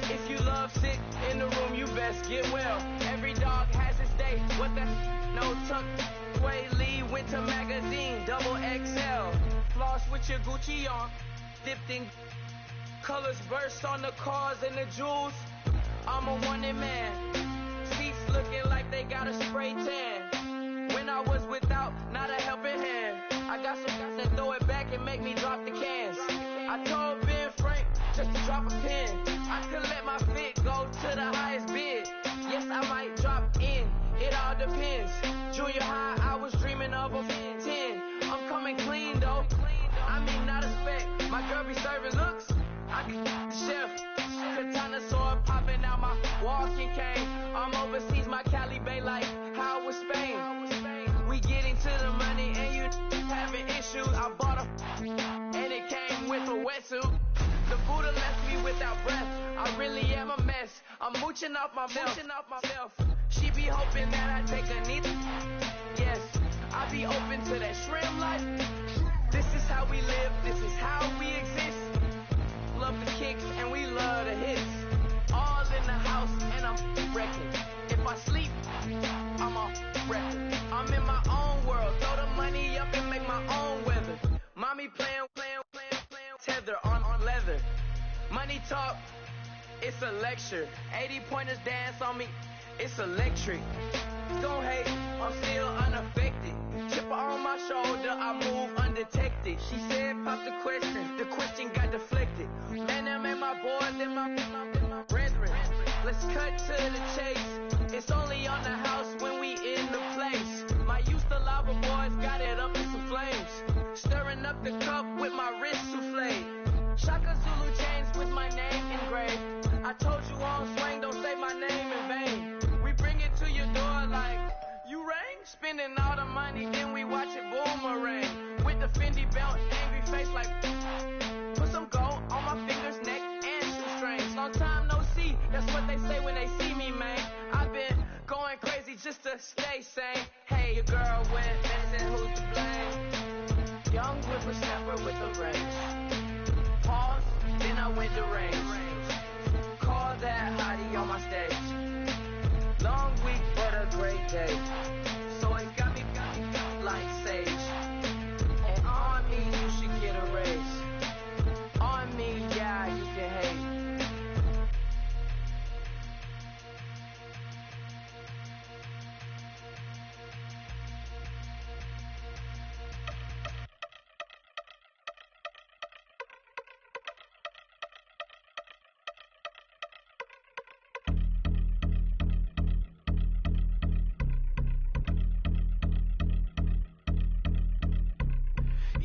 If you love sick in the room, you best get well. Every dog has its day, what the no tuck. Way Lee Winter Magazine, double XL. Floss with your Gucci on, dipped in colors burst on the cars and the jewels. I'm a wanted man, seats looking like they got a spray tan. When I was without, not a helping hand. I got some guys that throw it back and make me drop the cans. I told Ben Frank just to drop a pin. I could let my fit go to the highest bid. Yes, I might drop in, it all depends. Junior high, I was dreaming of a 10. I'm coming clean though, I mean not a spec. My girl be serving looks, I can chef. Katana sword popping out my walking cane. I'm overseas, my Cali Bay like how was Spain. We getting to the money and you having issues. I bought a and it came with a wetsuit. The Buddha left me without breath. I really am a mess. I'm mooching off myself. She be hoping that I take a knee. Yes, I be open to that shrimp life. This is how we live. This is how we exist. Love the kicks and we love the hits. All in the house and I'm wrecking. If I sleep, I'm a record. I'm in my own world. Throw the money up and make my own weather. Mommy playing tether on leather. Money talk, it's a lecture. 80 pointers dance on me, it's electric. Don't hate, I'm still unaffected. Chipper on my shoulder, I move undetected. She said pop the question got deflected. Man, that made my boys and my brethren. Let's cut to the chase. It's only on the house when we in the place. My used to lava boys got it up in some flames. Stirring up the cup with my wrist souffle. Shaka Zulu chains with my name engraved. I told you on swing, don't say my name in vain. We bring it to your door like, you rang? Spending all the money, then we watch it boomerang. With the Fendi belt, angry face like, put some gold on my fingers, neck, and shoestrings. Long time no see, that's what they say when they see me, man. I've been going crazy just to stay sane. Hey, your girl went missing, who's to blame? Young whippersnapper with a range.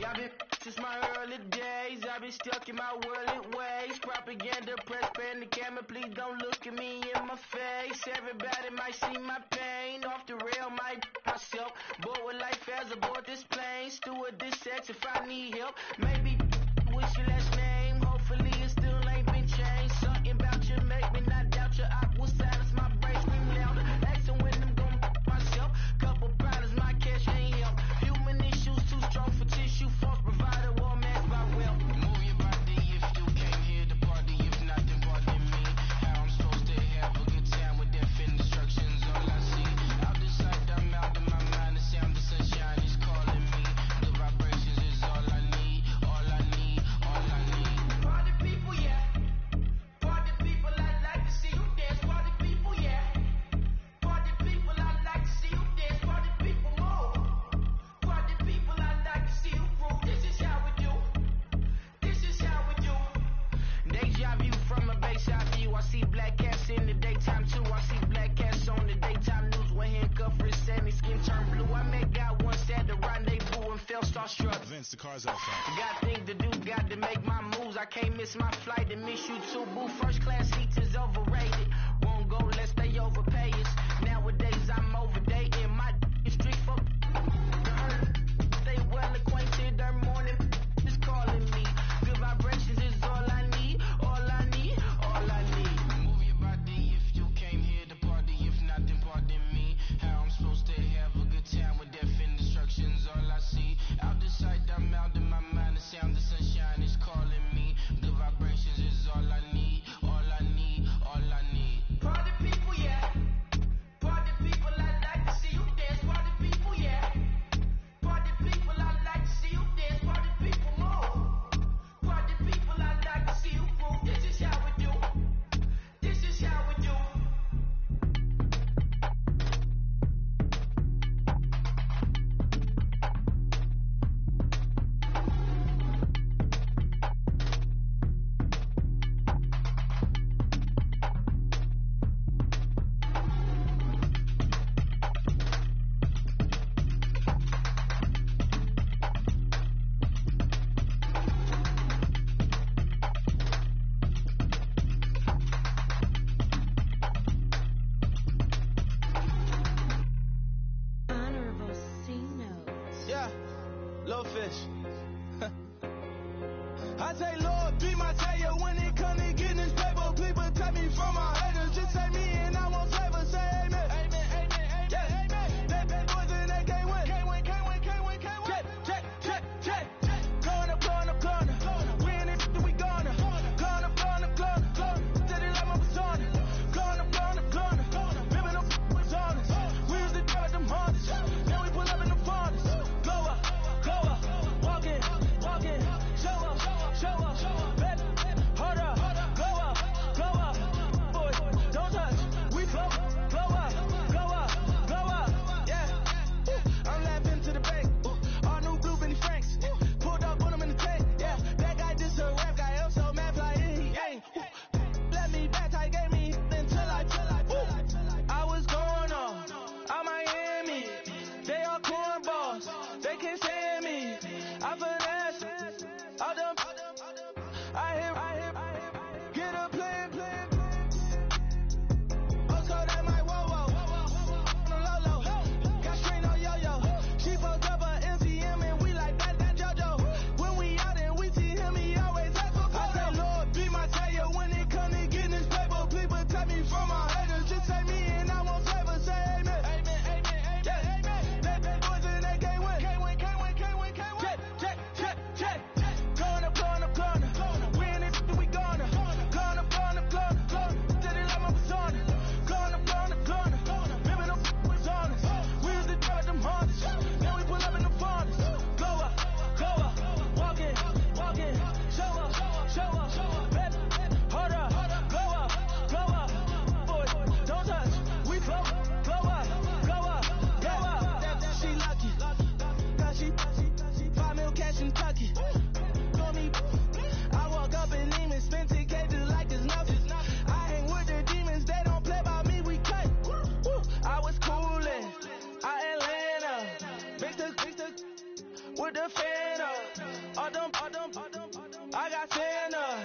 I've been since my early days. I've been stuck in my worldly ways. Propaganda, press, pan the camera. Please don't look at me in my face. Everybody might see my pain. Off the rail, might myself. Bored with life as aboard this plane. Steward this sex if I need help. Maybe what's your last name? Hopefully it still ain't been changed. Something about you make me not doubt your op will silence my brain. Scream louder. Asking when I'm gonna myself. Couple problems, my cash ain't help. Human issues too strong for tissue. False provider, war man's by will. Move your body if you came here to party. If not, then pardon me. How I'm supposed to have a good time with death and destruction's all I see. Out the sight, I'm out of my mind. The sound of sunshine is calling me. The vibrations is all I need. All I need. All I need. Party people, yeah. Party people, I'd like to see you dance. Party people, yeah. Party people, I'd like to see you dance. Party people, more. Party people, I'd like to see you groove. This is how we do. This is how we do. Deja view from a bayside view. I see black cats in the daytime too. I see black cats on the daytime news when handcuffed, wrist and his skin turned blue. I met God once at the rendezvous and felt starstruck. Vince, the car's out front. Got things to do, got to make my moves. I can't miss my flight and miss you too. Boo, first class seats is overrated. Won't go unless they overpay us. Nowadays I'm overdating. My street folk stay well acquainted. Their morning is calling me. Good vibrations is all I need. All I need. All I need. Move your body if you came here to party. If not, then pardon me. How I'm supposed to have a good time with death and destruction's all I see. Out the sight, I'm out of my mind. The sound of sunshine is calling me. Good vibrations is all I need. All I need. All I need. Party people, yeah. Party people, I'd like to see you dance. Party people, yeah. Party people, I'd like to see you dance. Party people, more. Party people, I'd like to see you groove. This is how we do. This is how we do. Honorable C notes. Yeah, little fish. I say, Lord, be my savior when it come to getting this paper. People take me from my haters. Just say me and I won't save us. Say amen. Amen, amen, amen. Yeah, amen. That bad boys and they can't win. Can't win, can't win, can't win, can't win. Check. Going up. We in it, we gonna. Going up. Steady like my persona. Going up. Ripping up with honors. We used to drive them Hondas. Now we pull up in the Fondas. Go up. Walk in. Show up. stand up.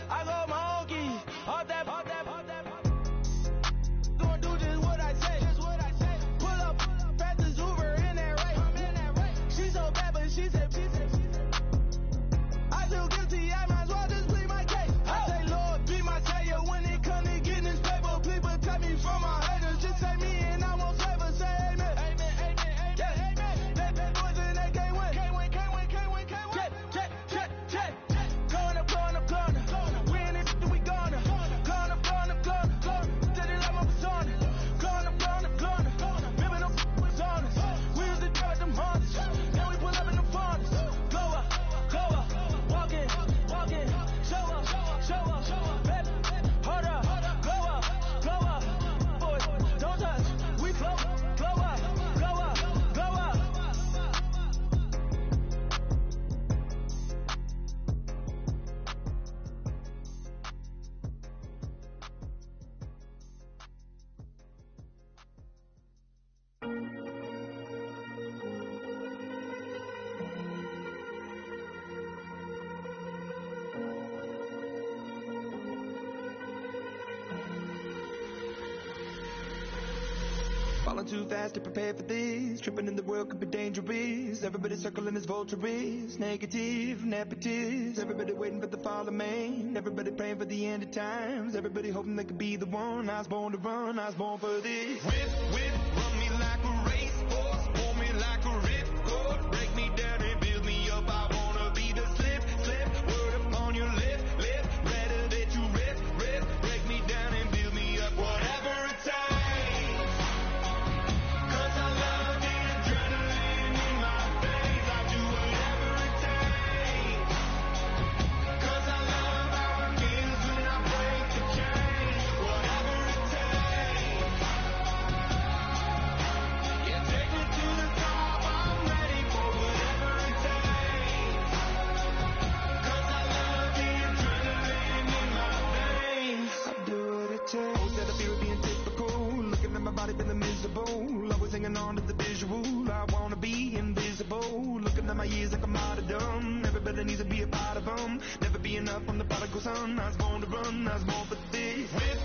I go monkey. All that. Gonna do just what I say. Pull up, fast as Uber in that race. She so bad, but she said. I feel guilty, I might as well just plead my case. I say, Lord, be my savior when it comes to getting this paper. Please protect me from my haters. Just say me and I won't favor. Say amen. That boys in that can't win. Check. Going up. We in this, we gonna. Going up. Did it like my persona. Going up. Ripping up was honest. We used to drive them Hondas. Then we pull up in the Fondas. Go up. Walking. Show up. Baby, hold up. Go up. Boys, don't touch. We flow. Glow up. Falling too fast to prepare for this. Tripping in the world could be dangerous. Everybody circling as vultures. Negative, nepotist. Everybody waiting for the fall of man. Everybody praying for the end of times. Everybody hoping they could be the one. I was born to run, I was born for this. Whip, run me like a racehorse, pull me like a ripcord, break me down and build me up. I wanna be the slip, word upon your lip, better that you rip, break me down and build me up, whatever it takes. 'Cause I love the adrenaline in my veins. I do whatever it takes. 'Cause I love how it feels when I break the chain. Whatever it takes. Yeah, take me to the top. I'm ready for whatever it takes. 'Cause I love the adrenaline in my veins. I do what it takes. Instead of fear of being typical, looking at my body feeling miserable. Always hanging on to the visual. I wanna be invisible. Looking at my years like a martyrdom. Everybody needs to be a part of them. Never be enough from the prodigal son. I was born to run, I was born for this. Whip,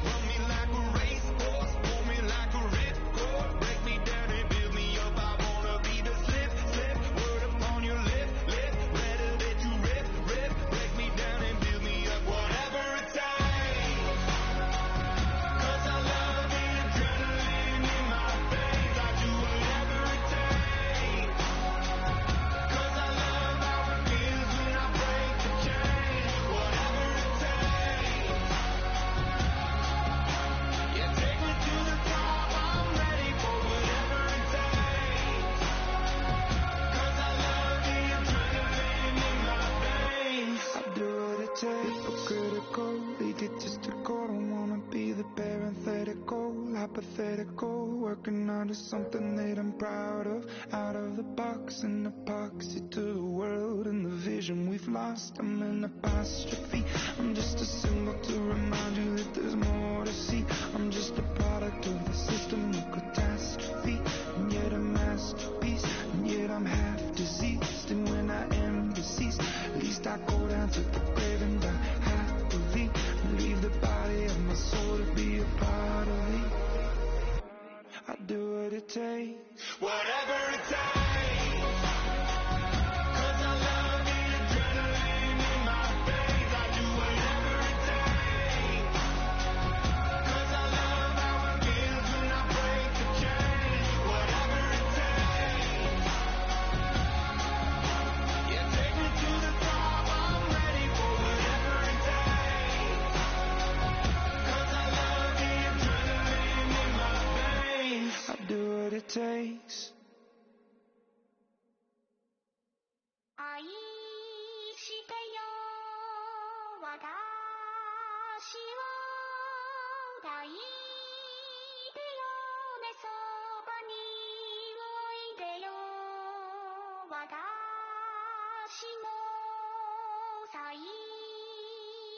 run me like a racehorse, pull me like a ripcord, break me down and build me up. I wanna be the slip, word upon your lip, better that you rip, break me down and build me up. Whatever it takes. 'Cause I love the adrenaline in my veins. I do whatever it takes. 'Cause I love how it feels when I break the chain. Whatever it takes. Yeah, take me to the top. I'm ready for whatever it takes. 'Cause I love the adrenaline in my veins. I do what it takes. So critical, egotistical. Don't wanna be the parenthetical, hypothetical. Working onto something that I'm proud of. Out of the box, an epoxy to the world and the vision we've lost. I'm an apostrophe. I'm just a symbol to remind you that there's more to see. I'm just a product of the system of catastrophe. And yet a masterpiece. And yet I'm half diseased. And when I am deceased, at least I go down to the grave and die happily. Leave the body of my soul to be a part of it. I do what it takes. Whatever it takes. 'Cause I love the adrenaline in my veins. I do whatever it takes. 'Cause I love how it feels when I break the chain. Whatever it takes. Yeah, take me to the top. I'm ready for whatever it takes. 'Cause I love the adrenaline in my veins. I do what it takes. 愛してよ私を抱いてよねそばにおいでよ私の最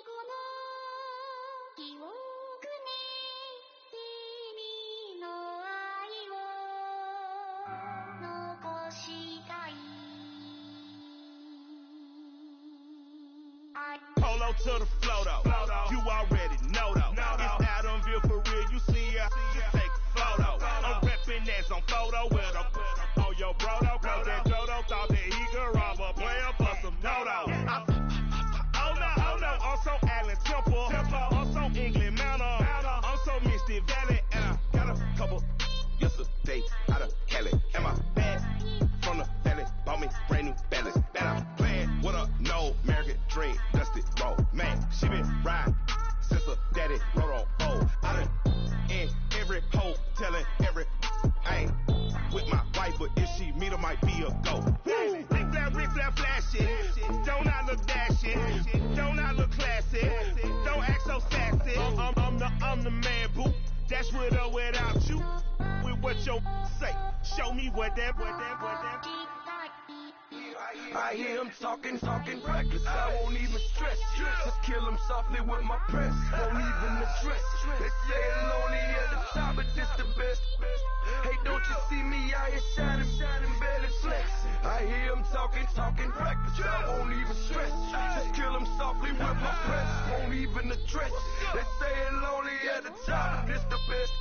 後の記憶に君の愛を残したい愛 polo to the flow, though. You already know, though. It's Adamville for real, you see ya. Just take a photo. I'm reppin' as on photo with a oh, yo, bro, though. Cause that Dodo thought that he could rob a player for some dodo. Oh no, also Allen Temple. Also England Mountain. Also Misty Valley. And I got a couple yesterday out of Cali. And my bag from the valley bought me brand new balance. And I'm playing with a no American dream, dusty road. Man, she been riding since her daddy rode on old. I done in every hole, telling every I ain't with my wife, but if she meet her, might be a go. Rick flat flashing. Don't I look dashing? Don't I look classy? Don't act so sassy. I'm the man, boo. That's with or without you. With what your say. Show me what that. I hear him talking reckless. I won't even stress. Just kill him softly with my press. Won't even address. They say it's lonely at the top, but this the best. Hey, don't you see me out here shining, barely flexing. I hear him talking reckless. I won't even stress. Just kill him softly with my press. Won't even address. They say it's lonely at the top, but this the best.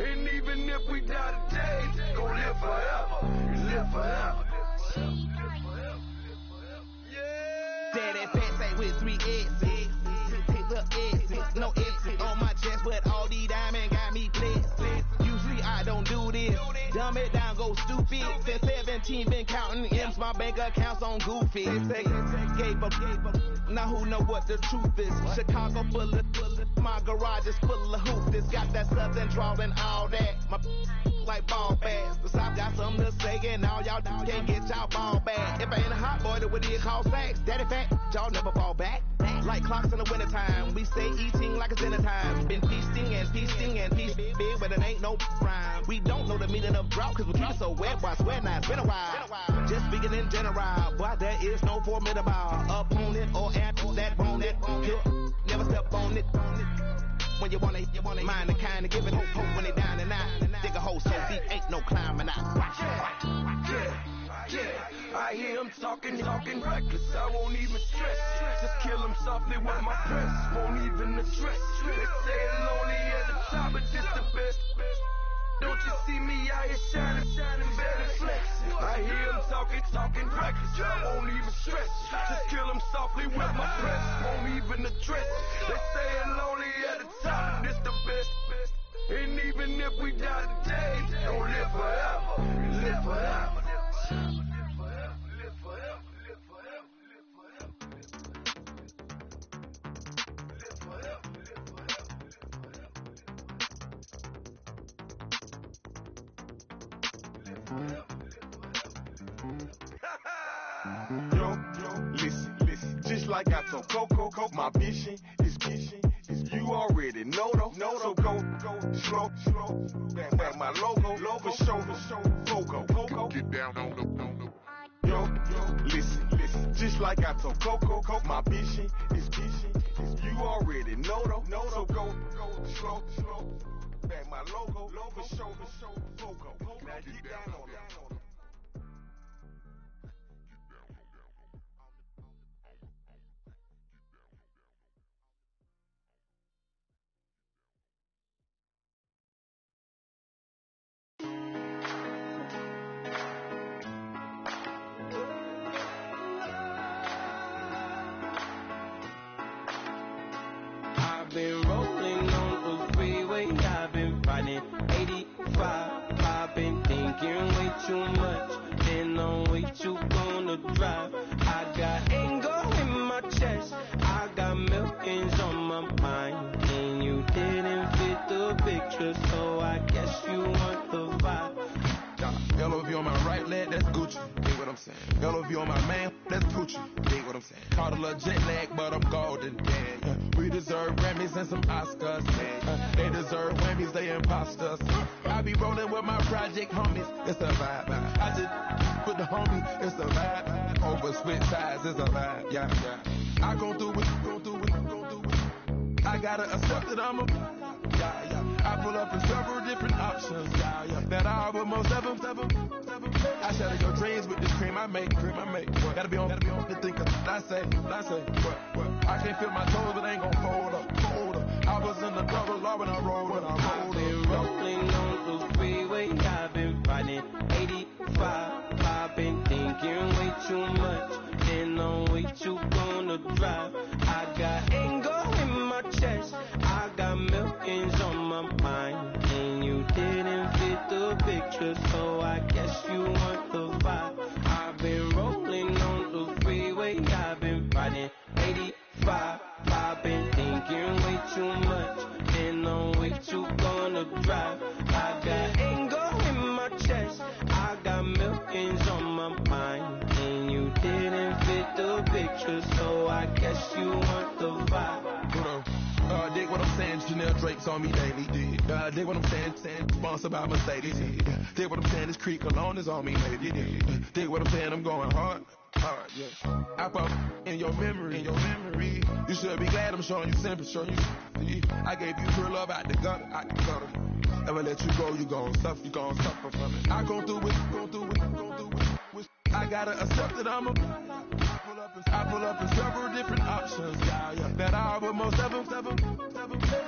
And even if we die today, gon' live forever. Live forever. Daddy fat say with 3 X's. Little X's, no X's on my chest, but all these diamonds got me blessed. Usually I don't do this. Dumb it down, go stupid. Since 17 been counting M's, my bank accounts on Goofy. They gave up. Now who know what the truth is? Chicago full of my garage is full of hoopers. Got that southern drawl and all that. My like ball bags. The South got something to say, and all y'all can't get y'all ball back. If I ain't a hot boy, that would it call sacks. Daddy fat, y'all never fall back. Like clocks in the wintertime, we stay eating like it's dinner time. Been feasting and feasting big, but it ain't no rhyme. We don't know the meaning of drought, cause we keep it so wet, boy, I swear now it's been a while. Just speaking in general, boy, there is no formidable opponent or answer that won't it. You'll never step on it. When you want it, mind the kind of give it hope when they down and out. Dig a hole so deep, ain't no climbing out. Yeah, I hear him talking reckless. I won't even stress. Just kill him softly with my press. Won't even address. They say it's lonely at the top, but this the best. Don't you see me out here shining, barely flexing. I hear him talking reckless. I won't even stress. Just kill him softly with my press. Won't even address. They say it's lonely at the top, this the best. And even if we die today, don't live forever. Live forever. Listen, just like I told Coco, my vision is you already know though. So go slow, back my logo, for show, Coco. Get down on the. Yo, listen, just like I told Coco, my vision is you already know though. So go slow, back my logo, for show, Coco. Now get down on that. I've been rolling on the freeway, I've been riding 85. I've been thinking way too much, and I'm way too gonna drive. I got anger in my chest, I got millions on my mind, and you didn't fit the picture, so I guess you want the vibe. LOV on my right leg, that's Gucci. Dig what I'm saying. LOV on my man, that's Gucci. Dig what I'm saying. Caught a little jet lag, but I'm golden. Yeah. We deserve Grammys and some Oscars. They deserve Whammies, they imposters. I be rolling with my project homies. It's a vibe. I just put the homie. It's a vibe. Over switch sides, it's a vibe. Yeah. I gon' do it. I gotta accept that I'm a. Yeah. I pull up in several different options. Yeah. That I almost ever. I shatter your dreams with this cream I make. Gotta be on the thinker. I say. What? I can't feel my toes, but ain't gon' fold up. I was in the double law when I rolled up. I've been rolling on the freeway, I've been riding 85. I've been thinking way too much, and I'm way too gonna drive. I got anger in my chest, I got millions on my mind, and you didn't fit the picture, so I guess you want the vibe. I've been rolling on the freeway, I've been riding 85. I've been thinking way too much, and I'm way too gonna drive. I got anger in my chest, I got millions on my mind, and you didn't fit the picture, so I guess you want the vibe. Dig what I'm saying, Chanel Drake's on me daily. Dig what I'm saying, sponsored by Mercedes. Dig what I'm saying, this Creek Cologne is on me, maybe. Dig what I'm saying, I'm going hard, yeah. I pop in your memory, You should be glad I'm showing you sympathy. I gave you pure love out the gutter. Never let you go, you gon' suffer from it. I go through it. I gotta accept that I pull up in several different options, yeah. That I would most ever.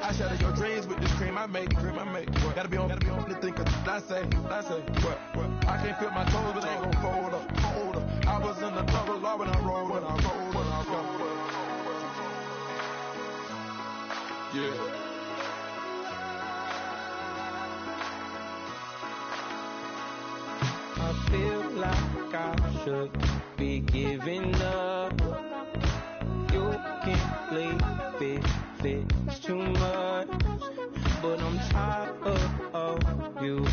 I shatter your dreams with this cream I make. Gotta be on the thing, cause I say, what? I can't feel my toes, but ain't gon' fold up. I was in the double law when I rolled up. Yeah. I feel like I should be giving up. You can't leave it, it's too much. But I'm tired of you,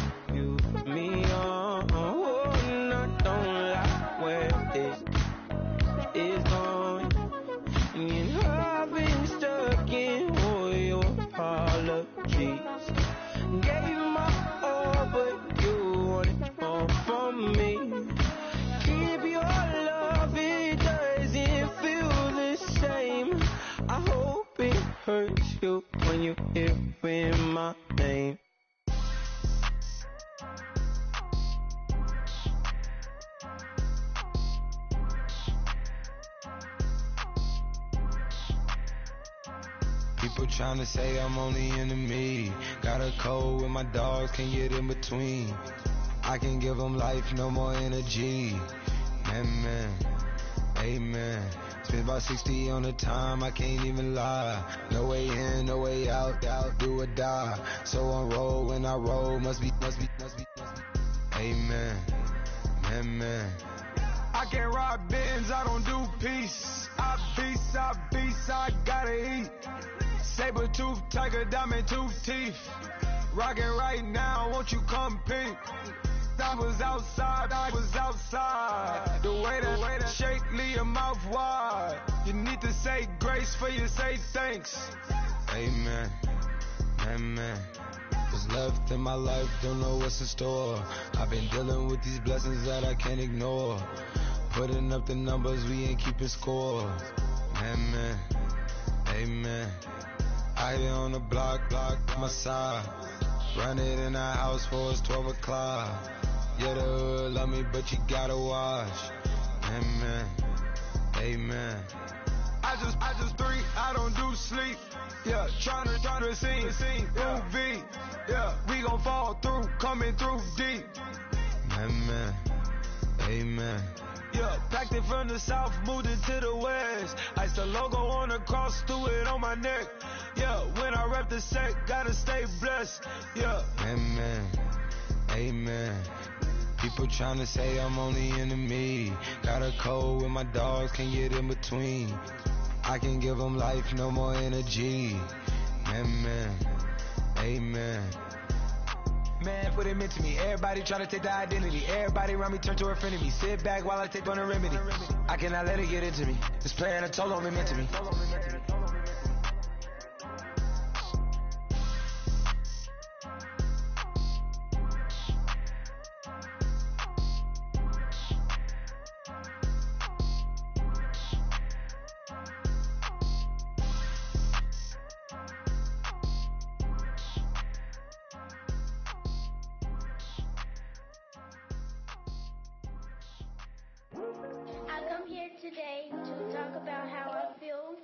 me on. Oh, and I don't like where this is going. And I've been stuck in all your apologies. Gave my all, but you wanted more from me. Keep your love, it doesn't feel the same. I hope it hurts you when you hear my name. People tryna say I'm on the enemy. Got a code with my dogs, can't get in between. I can give them life, no more energy. Amen, amen. Spent about 60 on the time, I can't even lie. No way in, no way out, do or die. So on roll, when I roll, must be. Amen, amen. I can't ride Benz, I don't do peace. I beast, I gotta eat. Saber tooth, tiger, diamond tooth teeth. Rockin' right now, won't you come peep? I was outside. The way that shake, leave your mouth wide. You need to say grace for you say thanks. Amen, amen. What's left in my life, don't know what's in store. I've been dealing with these blessings that I can't ignore. Putting up the numbers, we ain't keeping score. Amen, amen. I been on the block, my side. Run it in our house for it's 12 o'clock. Yeah, the hood love me, but you gotta watch. Amen, amen. I just three, I don't do sleep. Yeah, tryna sing. UV, yeah, we gon' fall through, coming through deep. Amen, amen. Yeah, packed it from the south, moved it to the west. Ice the logo on the cross, threw it on my neck. Yeah, when I rep the set, gotta stay blessed. Yeah. Amen, amen. People tryna say I'm on the enemy. Got a code with my dogs, can't get in between. I can give them life, no more energy. Amen, amen. Man, what it meant to me. Everybody try to take the identity. Everybody around me turn to a friend of me. Sit back while I take on a remedy. I cannot let it get into me. This playing a toll on me meant to me. I come here today to talk about how I feel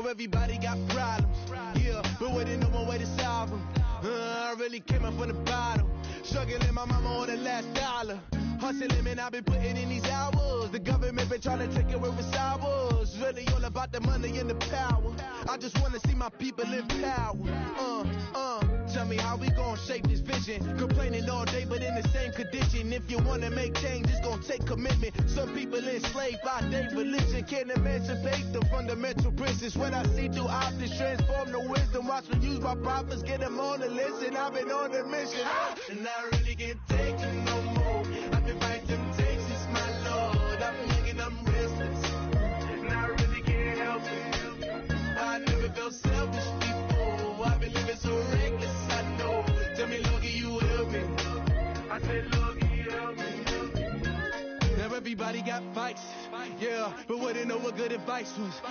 know everybody got problems. Yeah, but waiting no more way to solve them. I really came up from the bottom. Struggling my mama on the last dollar. Hustling, man, I've been putting in these hours. The government been trying to take away with ours. Really all about the money and the power. I just wanna see my people in power. Tell me how we gon' shape this vision. Complaining all day, but in the same condition. If you wanna make change, it's gon' take commitment. Some people enslaved by their religion can't emancipate the fundamental principles. What I see through optics transform the wisdom. Watch me use my prophets, get them on the list, and I've been on a mission. And I really can't take it no more. I've been fighting temptations, my Lord. I'm thinking I'm restless, and I really can't help it. I never felt selfish before. I've been living so reckless, I know. Tell me, Lord, can you help me? I said, Lord, can you help me? Now everybody got fights, yeah, but wouldn't know what good advice was.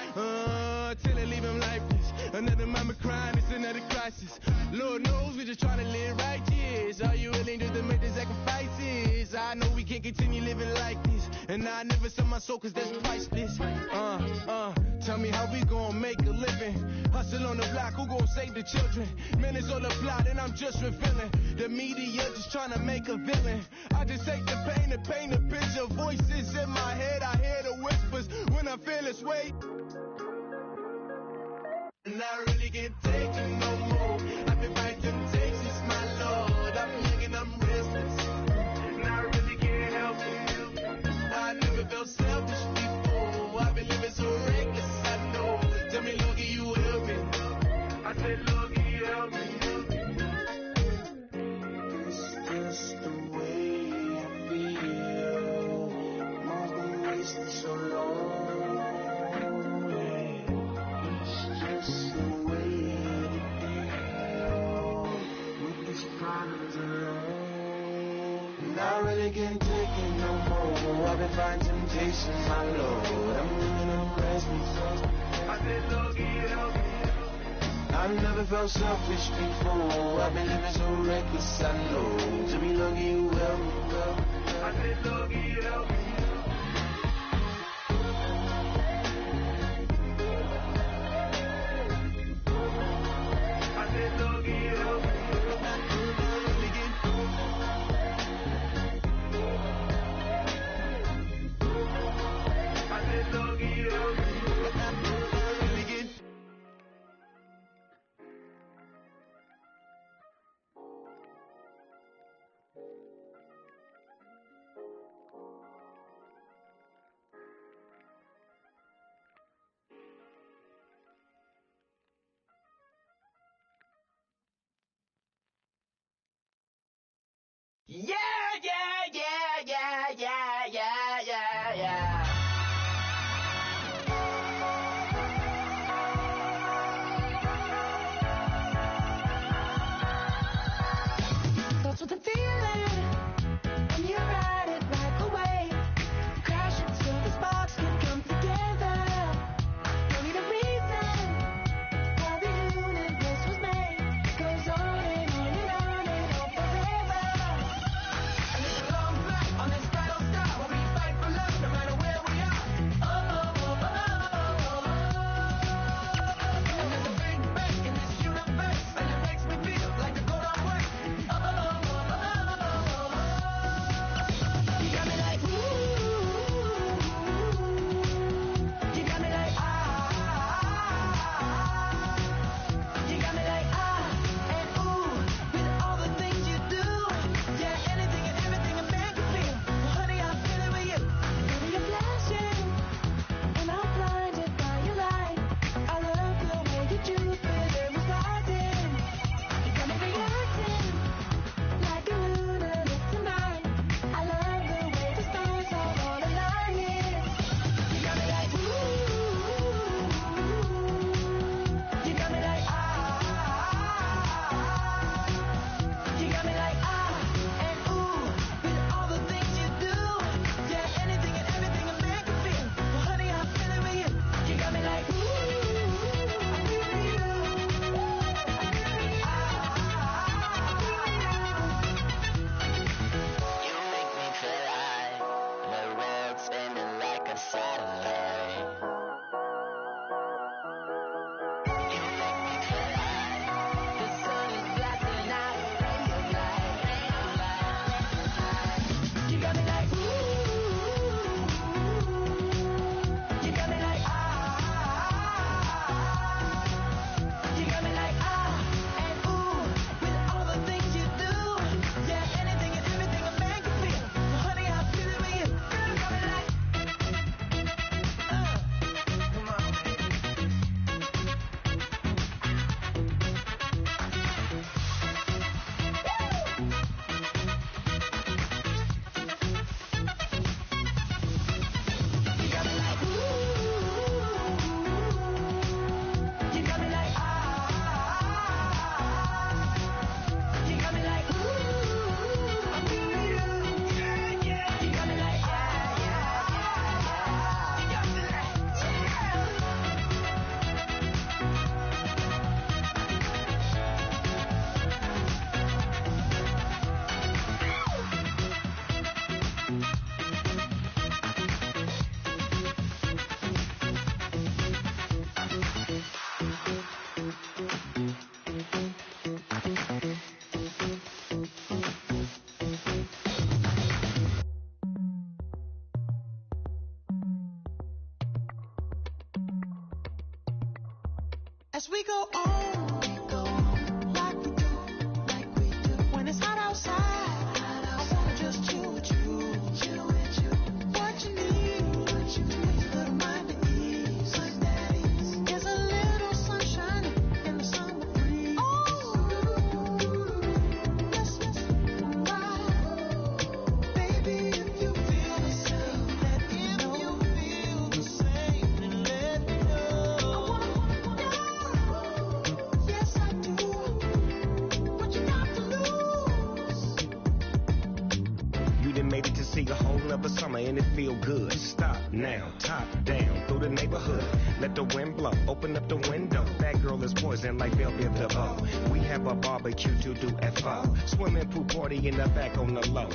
Till they leave him lifeless. Another mama crying, it's another crisis. Lord knows we just trying to live righteous. Are you willing to make the sacrifices? I know we can't continue living like this, and I never sell my soul cause that's priceless. Tell me how we gon' make a living. Hustle on the block, who gon' save the children? Man, it's all a plot and I'm just revealing. The media just trying to make a villain. I just take the pain and paint a picture. Voices in my head, I hear the whispers when I feel this way. And I really can't take it no more. I've been fighting temptations, my Lord. I'm thinking I'm restless, and I really can't help it. I never felt selfish before. I've been living so reckless, I know. Tell me, Lord, can you help me? I said, Lord, can you help me? It's just the way I feel. Mom's been wasting so long. And I really can't take it no more. I've been fighting temptations, my Lord. I'm living in restless. I said, Lord, can you help me? I've never felt selfish before. I've been living so reckless, I know. To be Lord, can you help me? I said, Lord, can you help me? I said, Lord, can you help me? As we go on, like we do, when it's hot outside, I wanna just chill with you. What you need, put your mind at ease. There's a little sunshine in the summer breeze. Let's ride, baby, if you feel the same, let me know. If you feel the same, then let me know. Yes, I do. What you got to lose? You done made it to see a whole nother summer and it feel good. Stop now, top down through the neighborhood. Let the wind blow, open up the window. That girl is poison like Velvet DeVoe. We have a barbecue to do at 4. Swimming pool party in the back on the low.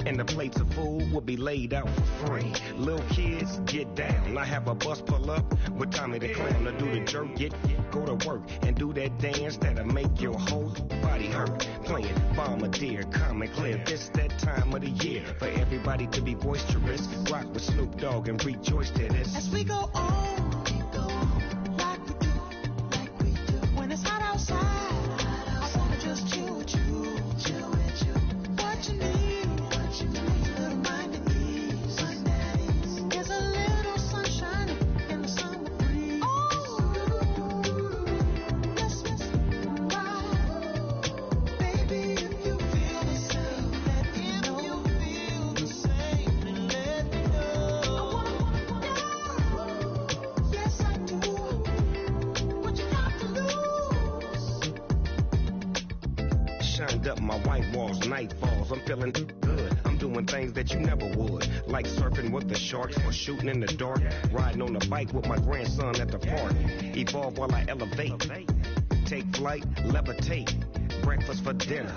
And the plates of food will be laid out for free. Little kids, get down. I have a bus pull up with Tommy the Clown to do the jerk. Go to work and do that dance that'll make your whole body hurt. Playing Bombardier, Common Clear. This that time of the year for everybody to be boisterous. Rock with Snoop Dogg and rejoice to this. As we go on, like we do, when it's hot outside, I wanna just chill with you. What you need, little mind at ease. There's a little sunshine in the summer breeze. Let's ride, baby, if you feel the same, let me know. If you feel the same, then let me know. Yes, I do. What you got to lose? Shined up my white walls, night falls. I'm feeling good. I'm doing things that you never would. Like surfing with the sharks or shooting in the dark. Riding on a bike with my grandson at the park. Evolve while I elevate. Take flight, levitate. Breakfast for dinner.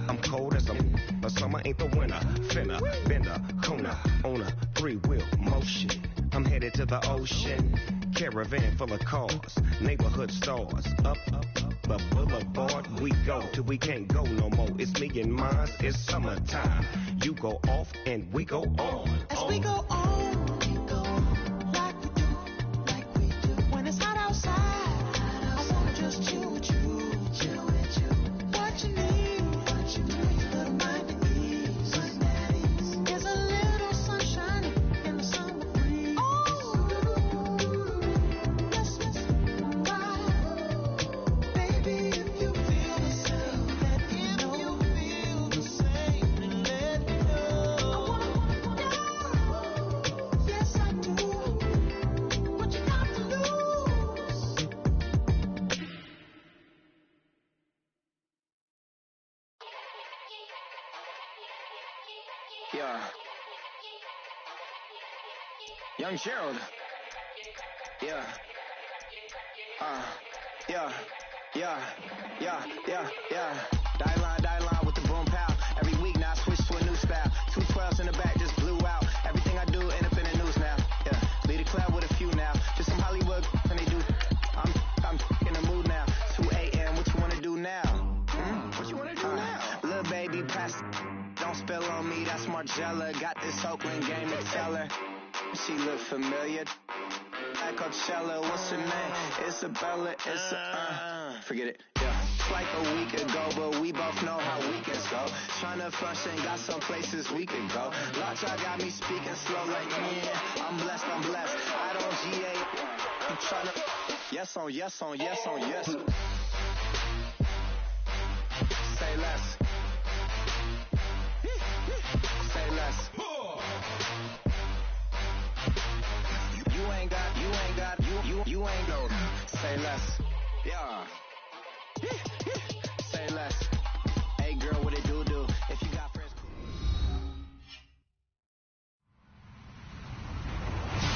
I'm cold as the summer ain't the winter. Finna, bender, Kona, on a 3-wheel motion. I'm headed to the ocean. Caravan full of cars, neighborhood stars. Up the boulevard we go till we can't go no more. It's me and mine, it's summertime. You go off and we go on. As we go on, like we do, when it's hot outside, I wanna just chill with you. What you need, little mind at ease. There's a little sunshine in the summer breeze. Let's ride, baby, if you feel the same, let me know. If you feel the same, then let me know. Yes, I do. What you got to lose? Yeah. Young Gerald. Yeah. Yeah. Die line with the boom pow. Every week now I switch to a new style. 212s in the back just blew out. Everything I do end up in the news now. Yeah. Lead a club with a few now. Just some Hollywood and they do. I'm in the mood now. 2 a.m. What you wanna do now? What you wanna do now? Little baby pass. Don't spill on me, that's Margella. Got this Oakland game to tell her. She look familiar. Like Coachella, what's her name? Isabella, forget it, yeah. It's like a week ago, but we both know how weekends go. Tryna function, got some places we could go. Lot y'all got me speaking slow like, yeah, I'm blessed. I don't GA. You tryna, yes on yes. Say less. Say less. You ain't go. Say less. Yeah. Say less. Hey girl, what it do? If you got friends.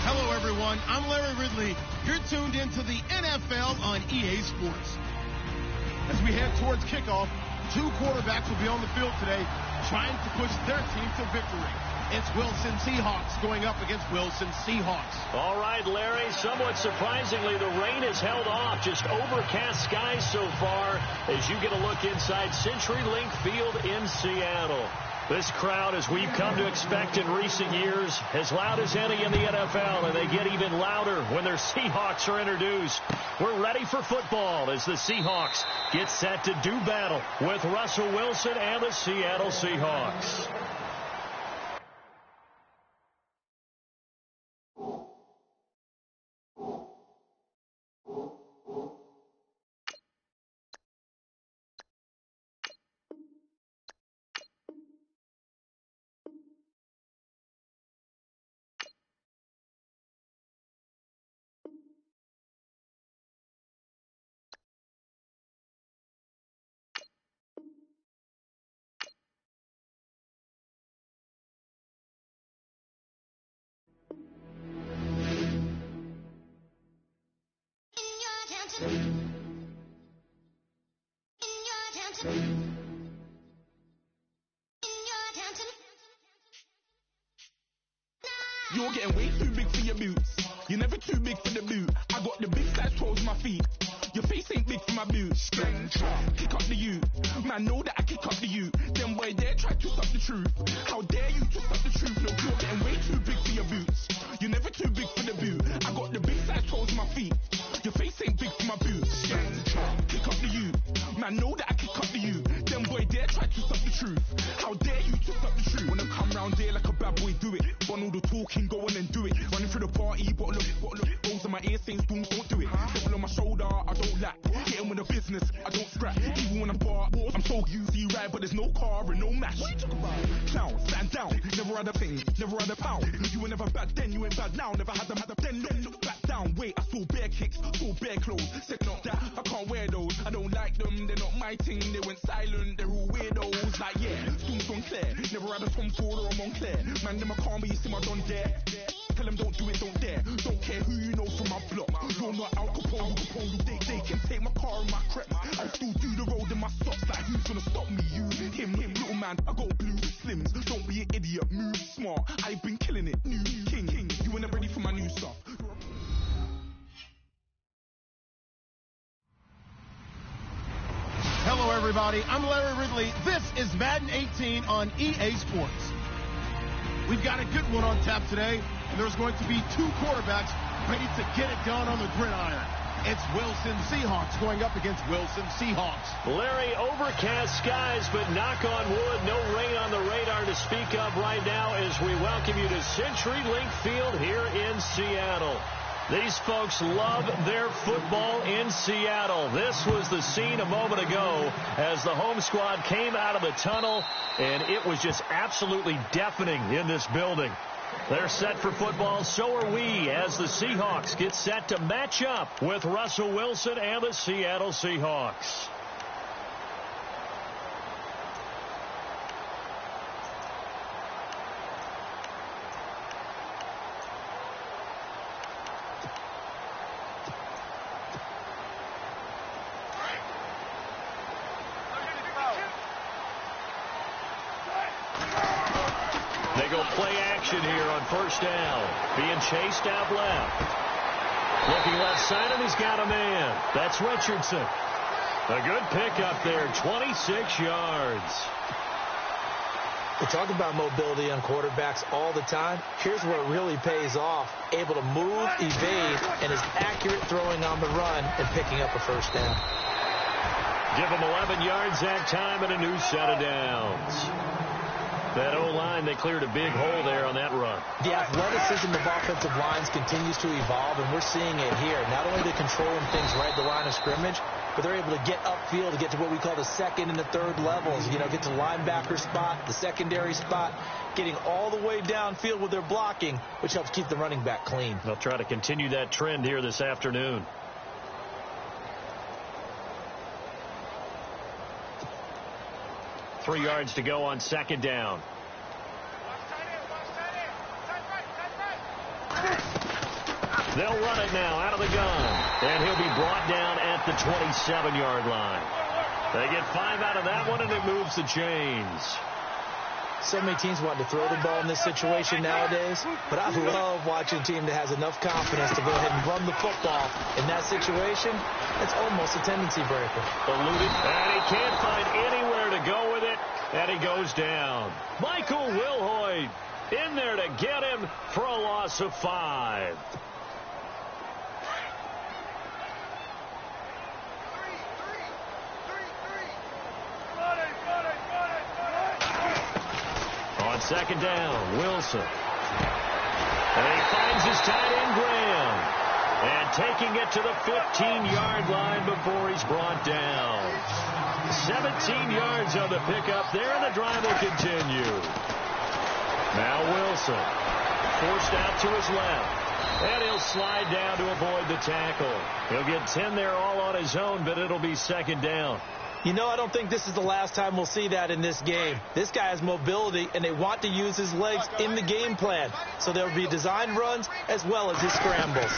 Hello everyone, I'm Larry Ridley. You're tuned into the NFL on EA Sports. As we head towards kickoff, 2 quarterbacks will be on the field today trying to push their team to victory. It's Wilson Seahawks going up against Wilson Seahawks. All right, Larry, somewhat surprisingly, the rain has held off. Just overcast skies so far as you get a look inside CenturyLink Field in Seattle. This crowd, as we've come to expect in recent years, as loud as any in the NFL, and they get even louder when their Seahawks are introduced. We're ready for football as the Seahawks get set to do battle with Russell Wilson and the Seattle Seahawks. You're getting way too big for your boots. You're never too big for the boot. I got the big size toes on my feet. Your face ain't big for my boots. Kick up the you. Man, know that I kick up the you. Them boy there try to stop the truth. How dare you to stop the truth? Look, you're getting way too big for your boots. You're never too big for the boot. I got the big size toes on my feet. Your face ain't big for my boots. Kick up the you. Man, know that I kick up the you. Them boy there try to stop the truth. How dare you to stop the truth? Wanna come round there like a bad boy, do it. Bun all the talking, go on and do it. Running through the party, bottle up. Rolls in my ear saying spoons, don't do it. Devil on my shoulder, I don't lack. Hitting with the business, I don't scrap. Even when I'm bar, I'm so easy right, but there's no car and no match. What you talk about? Clown, stand down. Never had a thing, never had a pound. You were never bad then, you ain't bad now. Never had a then, look back down. Wait, I saw bare kicks, saw bare clothes. Said not that, I can't wear those. I don't like them, they're not my thing. They went silent, they're all weirdos. Like yeah, spoons on Claire. Never had a Tom Ford or a Montclair. Man, them I can't be, you see my don't dare. Tell them don't do it, don't dare. Don't care who you know from my block. You're not Al Capone, they can take my car and my crepe. I still do the road in my socks. Like who's gonna stop me? You, him, little man. I got blue slims. Don't be an idiot, move smart. I've been killing it, new king. You were never ready for my new stuff. Hello, everybody. I'm Larry Ridley. This is Madden 18 on EA Sports. We've got a good one on tap today, and there's going to be two quarterbacks ready to get it done on the gridiron. It's Wilson Seahawks going up against Wilson Seahawks. Larry, overcast skies, but knock on wood, no rain on the radar to speak of right now as we welcome you to CenturyLink Field here in Seattle. These folks love their football in Seattle. This was the scene a moment ago as the home squad came out of the tunnel, and it was just absolutely deafening in this building. They're set for football, so are we, as the Seahawks get set to match up with Russell Wilson and the Seattle Seahawks. They go play action here on first down. Being chased out left. Looking left side, and he's got a man. That's Richardson. A good pickup there, 26 yards. We talk about mobility on quarterbacks all the time. Here's where it really pays off. Able to move, evade, and is accurate throwing on the run and picking up a first down. Give him 11 yards that time and a new set of downs. That O-line, they cleared a big hole there on that run. The athleticism of offensive lines continues to evolve, and we're seeing it here. Not only are they controlling things right at the line of scrimmage, but they're able to get upfield to get to what we call the second and the third levels. You know, get to the linebacker spot, the secondary spot, getting all the way downfield with their blocking, which helps keep the running back clean. They'll try to continue that trend here this afternoon. Three yards to go on second down. They'll run it now out of the gun. And he'll be brought down at the 27-yard line. They get 5 out of that one, and it moves the chains. So many teams want to throw the ball in this situation nowadays, but I love watching a team that has enough confidence to go ahead and run the football. In that situation, it's almost a tendency breaker. Eluded, and he can't find anywhere to go with it. And he goes down. Michael Wilhoit in there to get him for a loss of 5. On second down, Wilson. And he finds his tight end, Graham. And taking it to the 15-yard line before he's brought down. 17 yards on the pickup there, and the drive will continue. Now Wilson, forced out to his left. And he'll slide down to avoid the tackle. He'll get 10 there all on his own, but it'll be second down. You know, I don't think this is the last time we'll see that in this game. This guy has mobility, and they want to use his legs in the game plan. So there'll be design runs as well as his scrambles.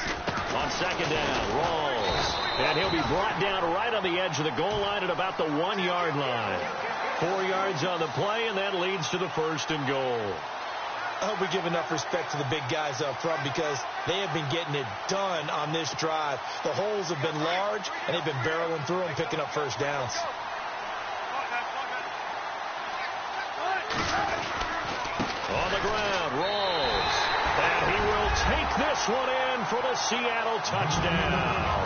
On second down, Rawls. And he'll be brought down right on the edge of the goal line at about the 1-yard line. 4 yards on the play, and that leads to the 1st and goal. I hope we give enough respect to the big guys up front because they have been getting it done on this drive. The holes have been large, and they've been barreling through them, picking up first downs. On the ground, Rawls. And he will take this one in for the Seattle touchdown.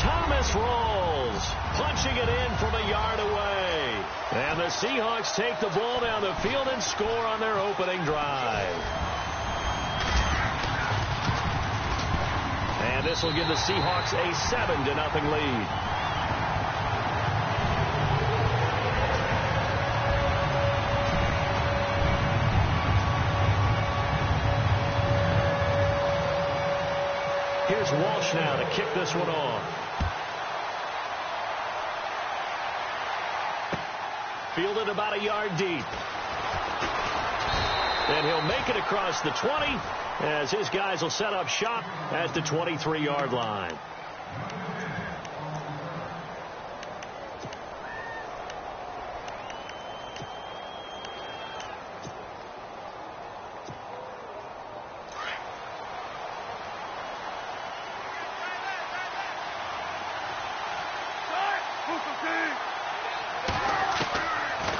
Thomas Rawls punching it in from a yard away. And the Seahawks take the ball down the field and score on their opening drive. And this will give the Seahawks a 7-0 lead. Here's Walsh now to kick this one off. Fielded about a yard deep. And he'll make it across the 20 as his guys will set up shop at the 23-yard line.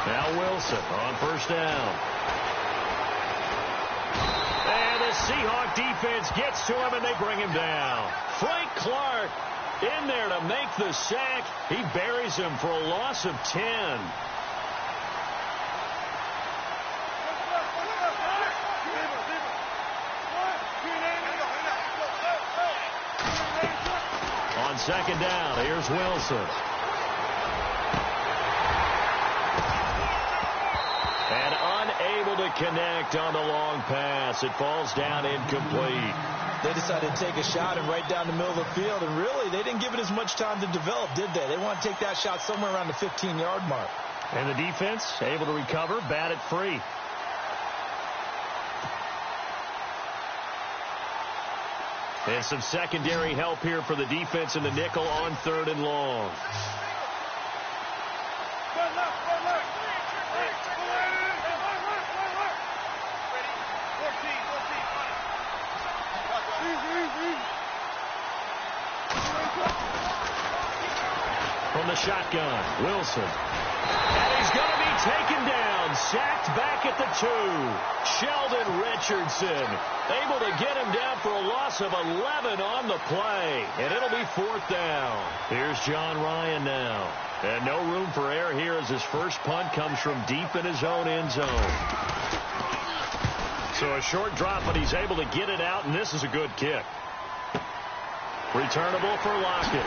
Now Wilson on first down. And the Seahawk defense gets to him, and they bring him down. Frank Clark in there to make the sack. He buries him for a loss of 10. On second down, here's Wilson. And unable to connect on the long pass. It falls down incomplete. They decided to take a shot and right down the middle of the field, and really, they didn't give it as much time to develop, did they? They want to take that shot somewhere around the 15-yard mark. And the defense able to recover, bat it free. And some secondary help here for the defense in the nickel on 3rd and long. From the shotgun, Wilson. And he's going to be taken down, sacked back at the 2. Sheldon Richardson able to get him down for a loss of 11 on the play. And it'll be 4th down. Here's John Ryan now. And no room for error here as his first punt comes from deep in his own end zone. So a short drop, but he's able to get it out, and this is a good kick. Returnable for Lockett.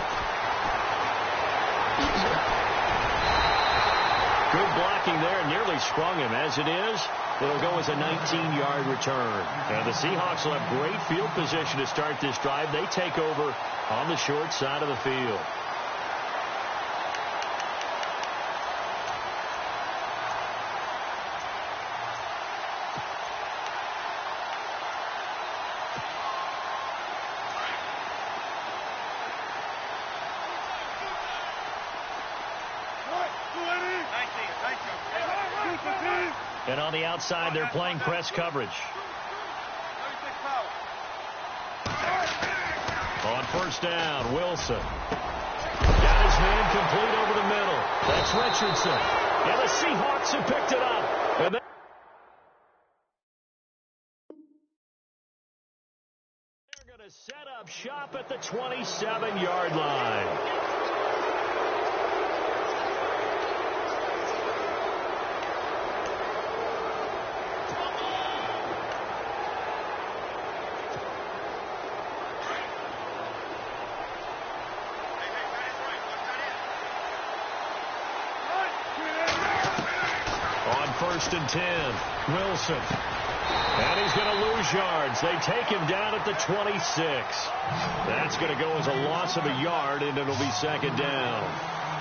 Good blocking there, nearly sprung him. As it is, it'll go as a 19-yard return. And the Seahawks will have great field position to start this drive. They take over on the short side of the field. And on the outside, they're playing press coverage. On first down, Wilson. Got his man complete over the middle. That's Richardson. And the Seahawks have picked it up. And they're going to set up shop at the 27-yard line. First and 10. Wilson. And he's going to lose yards. They take him down at the 26. That's going to go as a loss of a yard, and it'll be second down.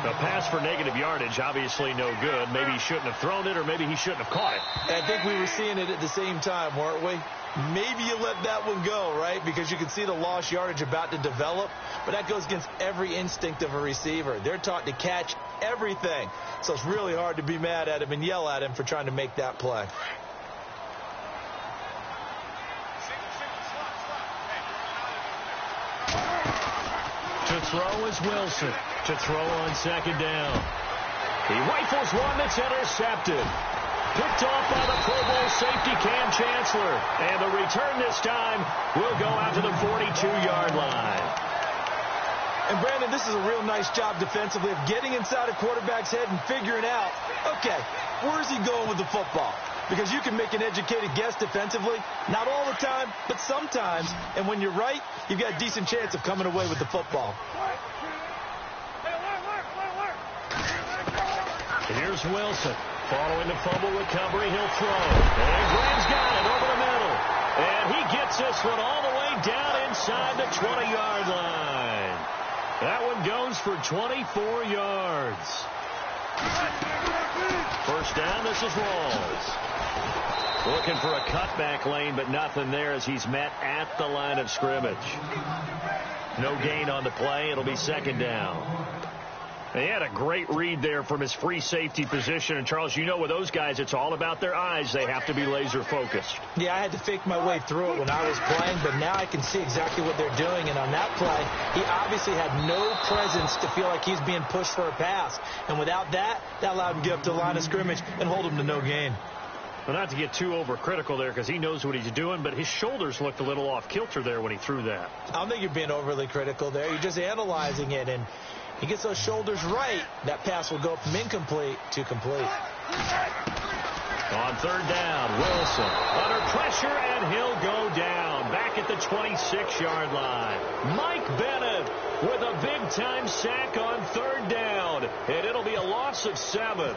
A pass for negative yardage, obviously no good. Maybe he shouldn't have thrown it, or maybe he shouldn't have caught it. I think we were seeing it at the same time, weren't we? Maybe you let that one go, right? Because you can see the lost yardage about to develop. But that goes against every instinct of a receiver. They're taught to catch everything. So it's really hard to be mad at him and yell at him for trying to make that play. To throw is Wilson. To throw on second down. He rifles one that's intercepted. Picked off by the Pro Bowl safety Cam Chancellor. And the return this time will go out to the 42-yard line. And, Brandon, this is a real nice job defensively of getting inside a quarterback's head and figuring out, okay, where's he going with the football? Because you can make an educated guess defensively. Not all the time, but sometimes. And when you're right, you've got a decent chance of coming away with the football. Here's Wilson. Following the fumble recovery, he'll throw. And Graham's got it over the middle. And he gets this one all the way down inside the 20-yard line. That one goes for 24 yards. First down, this is Rawls. Looking for a cutback lane, but nothing there as he's met at the line of scrimmage. No gain on the play. It'll be second down. They had a great read there from his free safety position. And, Charles, you know with those guys, it's all about their eyes. They have to be laser-focused. Yeah, I had to fake my way through it when I was playing, but now I can see exactly what they're doing. And on that play, he obviously had no presence to feel like he's being pushed for a pass. And without that, that allowed him to get up to the line of scrimmage and hold him to no gain. Well, not to get too overcritical there because he knows what he's doing, but his shoulders looked a little off kilter there when he threw that. I don't think you're being overly critical there. You're just analyzing it, and he gets those shoulders right, that pass will go from incomplete to complete. On third down, Wilson under pressure, and he'll go down back at the 26-yard line. Mike Bennett with a big-time sack on third down, and it'll be a loss of 7.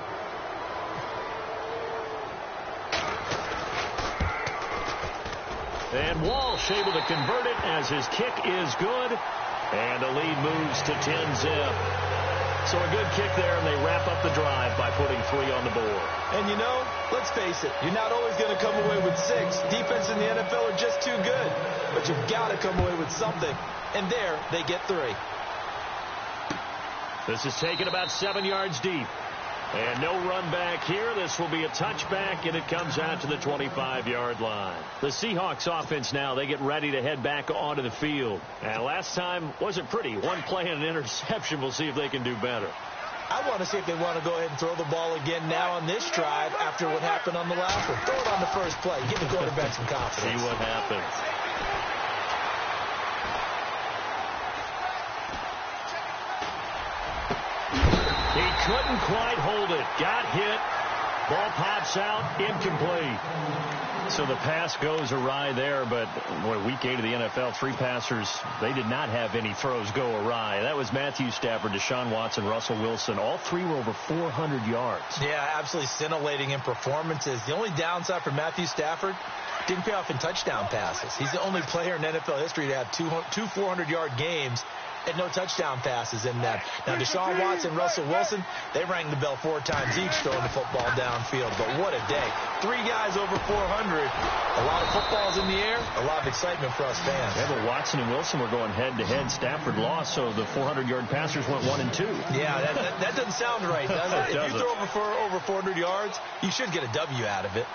And Walsh able to convert it as his kick is good. And the lead moves to 10-zip. So a good kick there, and they wrap up the drive by putting 3 on the board. And, you know, let's face it, you're not always going to come away with 6. Defense in the NFL are just too good. But you've got to come away with something. And there, they get 3. This is taken about 7 yards deep. And no run back here. This will be a touchback, and it comes out to the 25-yard line. The Seahawks offense now, they get ready to head back onto the field. And last time wasn't pretty. One play and an interception. We'll see if they can do better. I want to see if they want to go ahead and throw the ball again now on this drive after what happened on the last one. Throw it on the first play. Give the quarterback some confidence. See what happens. He couldn't quite hold it. Got hit. Ball pops out. Incomplete. So the pass goes awry there, but boy, week 8 of the NFL, 3 passers, they did not have any throws go awry. That was Matthew Stafford, Deshaun Watson, Russell Wilson. All 3 were over 400 yards. Yeah, absolutely scintillating in performances. The only downside for Matthew Stafford, didn't pay off in touchdown passes. He's the only player in NFL history to have two 400-yard games and no touchdown passes in that. Now, Deshaun Watson, Russell Wilson, they rang the bell 4 times each throwing the football downfield. But what a day. 3 guys over 400. A lot of footballs in the air. A lot of excitement for us fans. Yeah, but Watson and Wilson were going head-to-head. Stafford lost, so the 400-yard passers went 1 and 2. Yeah, that doesn't sound right, does it? If you throw over 400 yards, you should get a W out of it.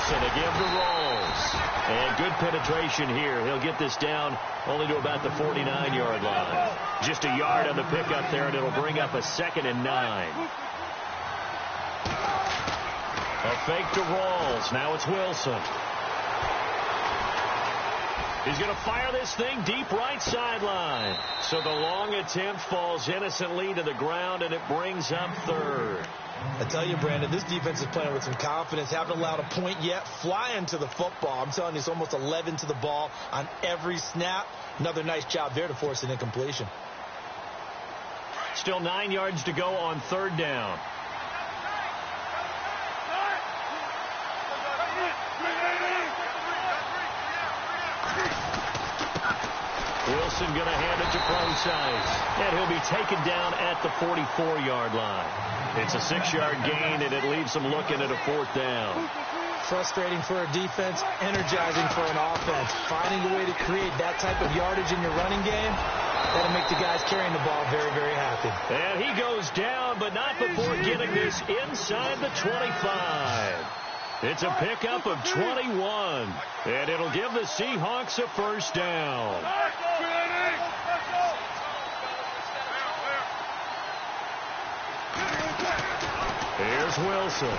Wilson to give to Rawls. And good penetration here. He'll get this down only to about the 49-yard line. Just a yard on the pickup there, and it'll bring up a 2nd and 9. A fake to Rawls. Now it's Wilson. He's going to fire this thing deep right sideline. So the long attempt falls innocently to the ground, and it brings up 3rd. I tell you, Brandon, this defense is playing with some confidence. Haven't allowed a point yet. Flying to the football. I'm telling you, it's almost 11 to the ball on every snap. Another nice job there to force an incompletion. Still 9 yards to go on 3rd down. Wilson going to hand it to Procise. And he'll be taken down at the 44-yard line. It's a 6-yard gain, and it leaves them looking at a 4th down. Frustrating for a defense, energizing for an offense. Finding a way to create that type of yardage in your running game, that'll make the guys carrying the ball very, very happy. And he goes down, but not before getting this inside the 25. It's a pickup of 21, and it'll give the Seahawks a 1st down. Here's Wilson.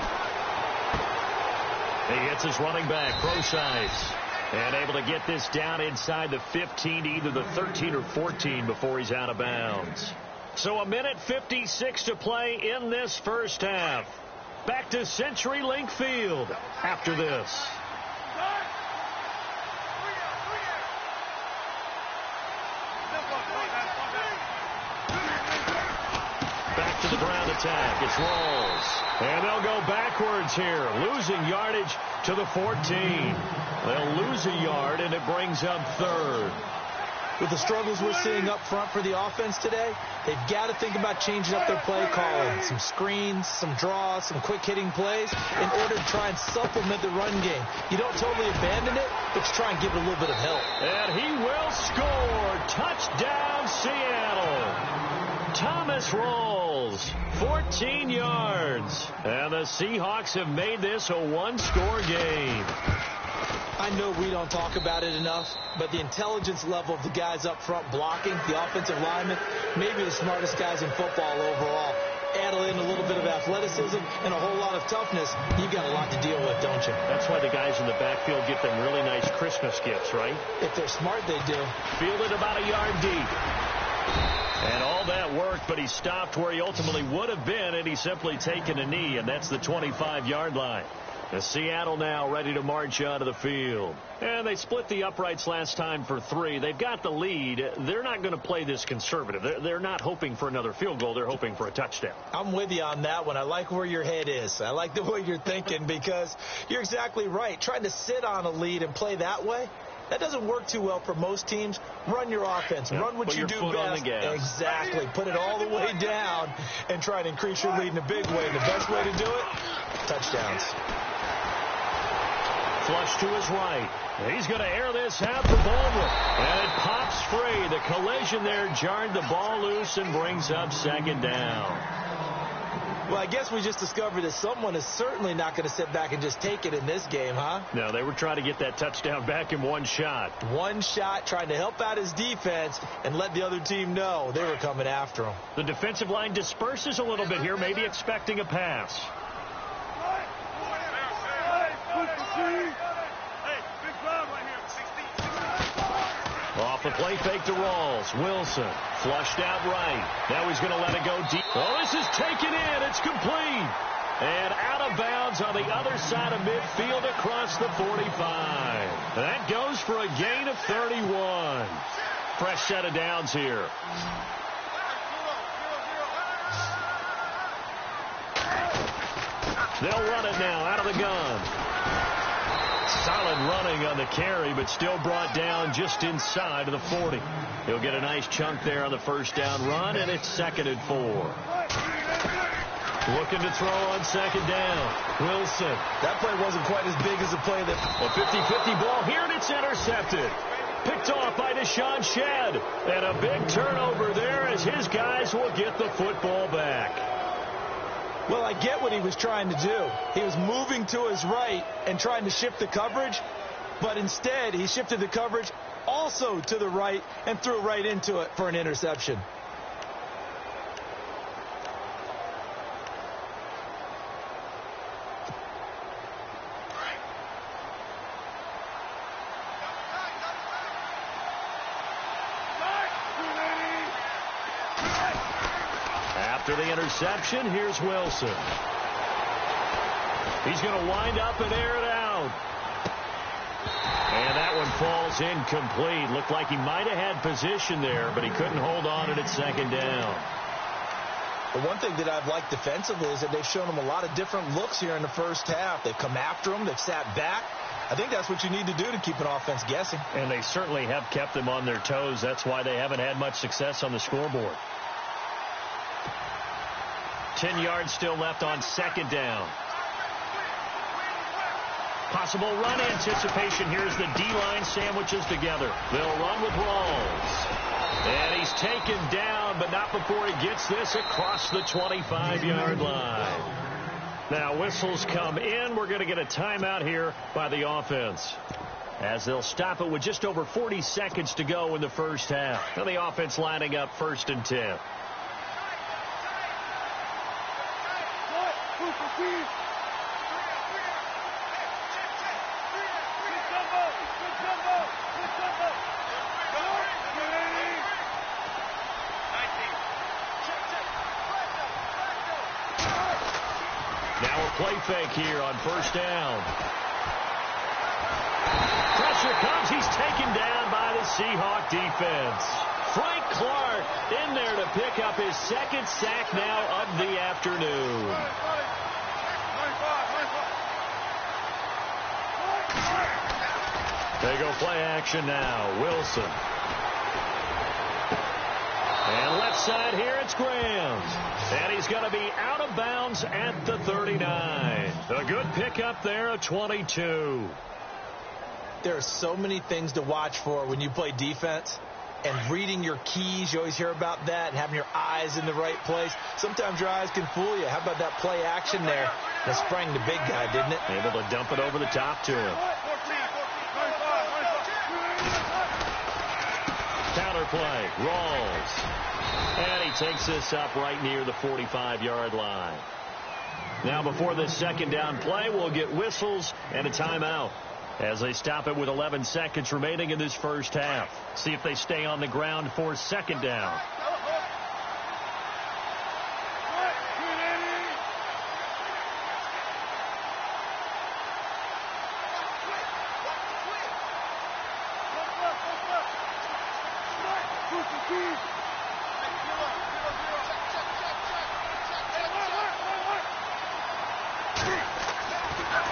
He hits his running back, Procise, and able to get this down inside the 15, either the 13 or 14 before he's out of bounds. So 1:56 to play in this first half. Back to CenturyLink Field after this. Back to the ground attack. It's Rawls. And they'll go backwards here, losing yardage to the 14. They'll lose a yard, and it brings up 3rd. With the struggles we're seeing up front for the offense today, they've got to think about changing up their play calling. Some screens, some draws, some quick-hitting plays in order to try and supplement the run game. You don't totally abandon it, but you try and give it a little bit of help. And he will score. Touchdown, Seattle. Thomas Rawls, 14 yards. And the Seahawks have made this a 1-score game. I know we don't talk about it enough, but the intelligence level of the guys up front blocking, the offensive linemen, maybe the smartest guys in football overall. Add in a little bit of athleticism and a whole lot of toughness, you've got a lot to deal with, don't you? That's why the guys in the backfield get them really nice Christmas gifts, right? If they're smart, they do. Fielded about a yard deep. And all that worked, but he stopped where he ultimately would have been, and he's simply taken a knee, and that's the 25-yard line. The Seattle now ready to march out of the field. And they split the uprights last time for 3. They've got the lead. They're not going to play this conservative. They're not hoping for another field goal. They're hoping for a touchdown. I'm with you on that one. I like where your head is. I like the way you're thinking because you're exactly right. Trying to sit on a lead and play that way, that doesn't work too well for most teams. Run your offense. Yep. Run what you do best. On the gas. Exactly. Put it all the way down and try to increase your lead in a big way. And the best way to do it, touchdowns. Flush to his right. He's going to air this out to Baldwin. And it pops free. The collision there jarred the ball loose and brings up 2nd down. Well, I guess we just discovered that someone is certainly not going to sit back and just take it in this game, huh? No, they were trying to get that touchdown back in one shot. One shot, trying to help out his defense and let the other team know they were coming after him. The defensive line disperses a little bit here, maybe expecting a pass. Off the play fake to Rawls. Wilson flushed out right. Now he's going to let it go deep. Oh, this is taken in. It's complete. And out of bounds on the other side of midfield across the 45. That goes for a gain of 31. Fresh set of downs here. They'll run it now out of the gun. Solid running on the carry, but still brought down just inside of the 40. He'll get a nice chunk there on the first down run, and it's 2nd and 4. Looking to throw on 2nd down. Wilson. That play wasn't quite as big as the play that... A 50-50 ball here, and it's intercepted. Picked off by Deshaun Shedd. And a big turnover there as his guys will get the football back. Well, I get what he was trying to do. He was moving to his right and trying to shift the coverage, but instead he shifted the coverage also to the right and threw right into it for an interception. After the interception, here's Wilson. He's going to wind up and air it out. And that one falls incomplete. Looked like he might have had position there, but he couldn't hold on at second down. The one thing that I've liked defensively is that they've shown him a lot of different looks here in the first half. They've come after him. They've sat back. I think that's what you need to do to keep an offense guessing. And they certainly have kept them on their toes. That's why they haven't had much success on the scoreboard. 10 yards still left on second down. Possible run anticipation. Here's the D-line sandwiches together. They'll run with Rawls. And he's taken down, but not before he gets this across the 25-yard line. Now whistles come in. We're going to get a timeout here by the offense, as they'll stop it with just over 40 seconds to go in the first half. Now the offense lining up 1st and 10. Now a play fake here on 1st down. Pressure comes. He's taken down by the Seahawk defense. Frank Clark in there to pick up his 2nd sack now of the afternoon. They go play action now. Wilson. And left side here, it's Graham. And he's going to be out of bounds at the 39. A good pickup there, a 22. There are so many things to watch for when you play defense. And reading your keys, you always hear about that, and having your eyes in the right place. Sometimes your eyes can fool you. How about that play action there? That sprang the big guy, didn't it? Able to dump it over the top to him. Counter play, Rawls. And he takes this up right near the 45-yard line. Now before this 2nd down play, we'll get whistles and a timeout, as they stop it with 11 seconds remaining in this first half. See if they stay on the ground for 2nd down.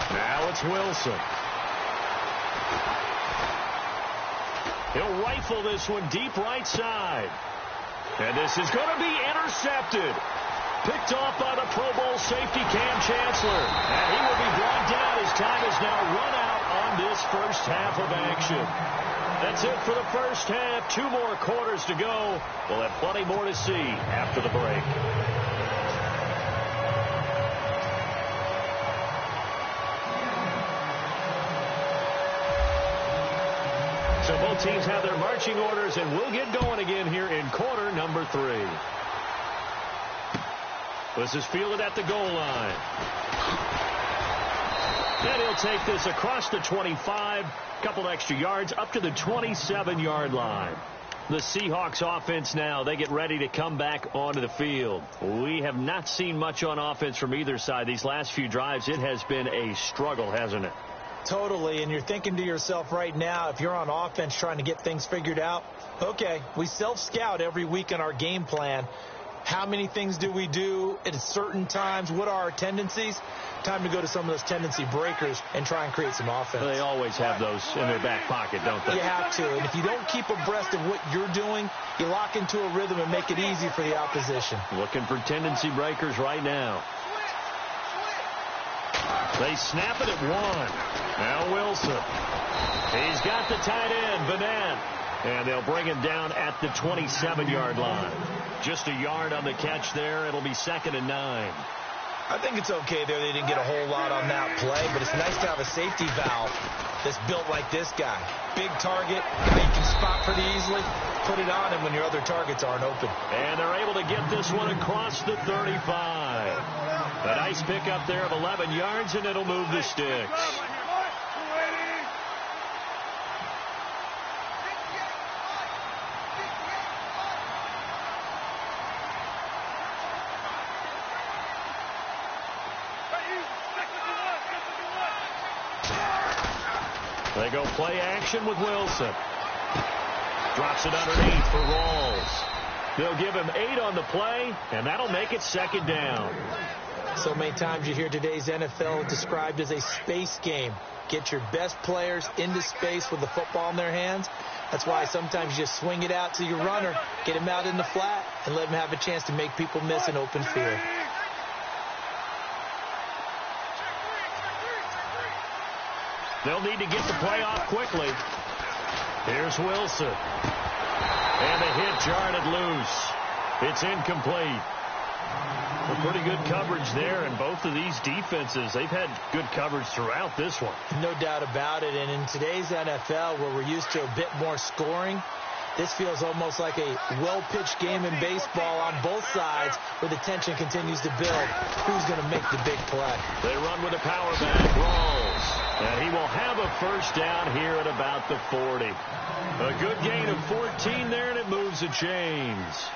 Now it's Wilson. He'll rifle this one deep right side. And this is going to be intercepted. Picked off by the Pro Bowl safety Cam Chancellor. And he will be brought down. His time is now run out on this first half of action. That's it for the first half. 2 more quarters to go. We'll have plenty more to see after the break. So both teams have their marching orders, and we'll get going again here in quarter number 3. This is fielded at the goal line. And he'll take this across the 25, couple extra yards, up to the 27-yard line. The Seahawks offense now, they get ready to come back onto the field. We have not seen much on offense from either side. These last few drives, it has been a struggle, hasn't it? Totally, and you're thinking to yourself right now, if you're on offense trying to get things figured out, okay, we self-scout every week on our game plan. How many things do we do at certain times? What are our tendencies? Time to go to some of those tendency breakers and try and create some offense. They always have those in their back pocket, don't they? You have to, and if you don't keep abreast of what you're doing, you lock into a rhythm and make it easy for the opposition. Looking for tendency breakers right now. They snap it at 1. Now Wilson. He's got the tight end, Bennett. And they'll bring him down at the 27-yard line. Just a yard on the catch there. It'll be 2nd and 9. I think it's okay there. They didn't get a whole lot on that play, but it's nice to have a safety valve that's built like this guy. Big target, guy you can spot pretty easily. Put it on him when your other targets aren't open. And they're able to get this one across the 35. A nice pickup there of 11 yards, and it'll move the sticks. They go play action with Wilson. Drops it underneath for Rawls. They'll give him 8 on the play, and that'll make it second down. So many times you hear today's NFL described as a space game. Get your best players into space with the football in their hands. That's why sometimes you just swing it out to your runner, get him out in the flat, and let him have a chance to make people miss an open field. They'll need to get the play off quickly. Here's Wilson. And the hit jarred loose. It's incomplete. Well, pretty good coverage there, and both of these defenses, they've had good coverage throughout this one. No doubt about it, and in today's NFL, where we're used to a bit more scoring, this feels almost like a well-pitched game in baseball on both sides where the tension continues to build. Who's going to make the big play? They run with a power back. Rawls. And he will have a first down here at about the 40. A good gain of 14 there, and it moves the chains.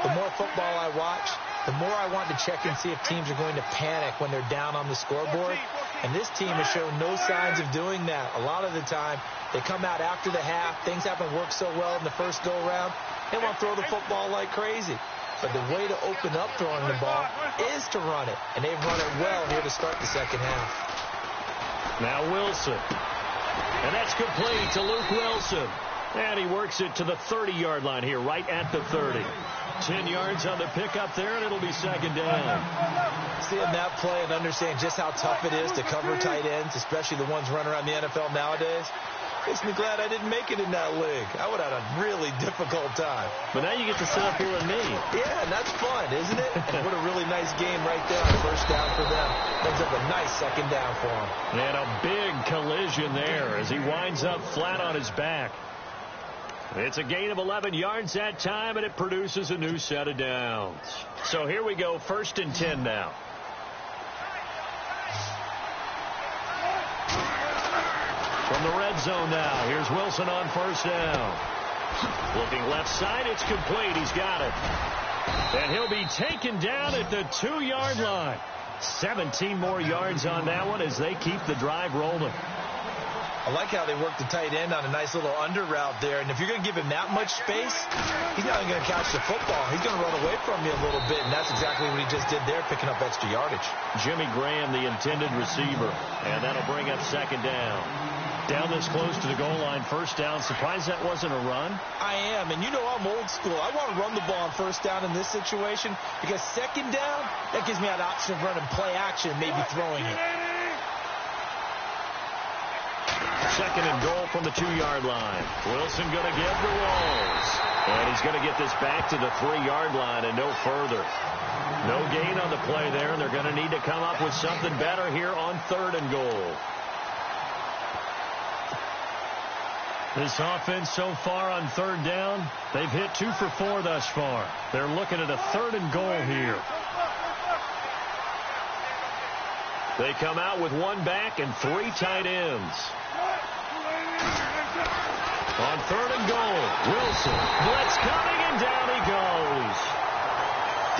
The more football I watch, the more I want to check and see if teams are going to panic when they're down on the scoreboard. And this team has shown no signs of doing that. A lot of the time, they come out after the half. Things haven't worked so well in the first go-around. They want to throw the football like crazy. But the way to open up throwing the ball is to run it. And they've run it well here to start the second half. Now Wilson. And that's complete to Luke Wilson. And he works it to the 30-yard line here, right at the 30. 10 yards on the pickup there, and it'll be second down. Seeing that play and understanding just how tough it is to cover tight ends, especially the ones running around the NFL nowadays, makes me glad I didn't make it in that league. I would have had a really difficult time. But now you get to sit up here with me. Yeah, and that's fun, isn't it? And what a really nice game right there on first down for them. Brings up a nice second down for him. And a big collision there as he winds up flat on his back. It's a gain of 11 yards that time, and it produces a new set of downs. So here we go, 1st and 10 now. From the red zone now, here's Wilson on first down. Looking left side, it's complete. He's got it. And he'll be taken down at the 2-yard line. 17 more yards on that one as they keep the drive rolling. I like how they work the tight end on a nice little under route there. And if you're going to give him that much space, he's not even going to catch the football. He's going to run away from you a little bit, and that's exactly what he just did there, picking up extra yardage. Jimmy Graham, the intended receiver, and that'll bring up second down. Down this close to the goal line, first down. Surprised that wasn't a run? I am, and you know I'm old school. I want to run the ball on first down in this situation because second down, that gives me that option of running play action and maybe throwing it. Second and goal from the 2-yard line. Wilson going to give the Rawls. And he's going to get this back to the 3-yard line and no further. No gain on the play there, and they're going to need to come up with something better here on 3rd and goal. This offense so far on 3rd down, they've hit 2 for 4 thus far. They're looking at a 3rd and goal here. They come out with 1 back and 3 tight ends. On 3rd and goal, Wilson. Blitz coming, and down he goes.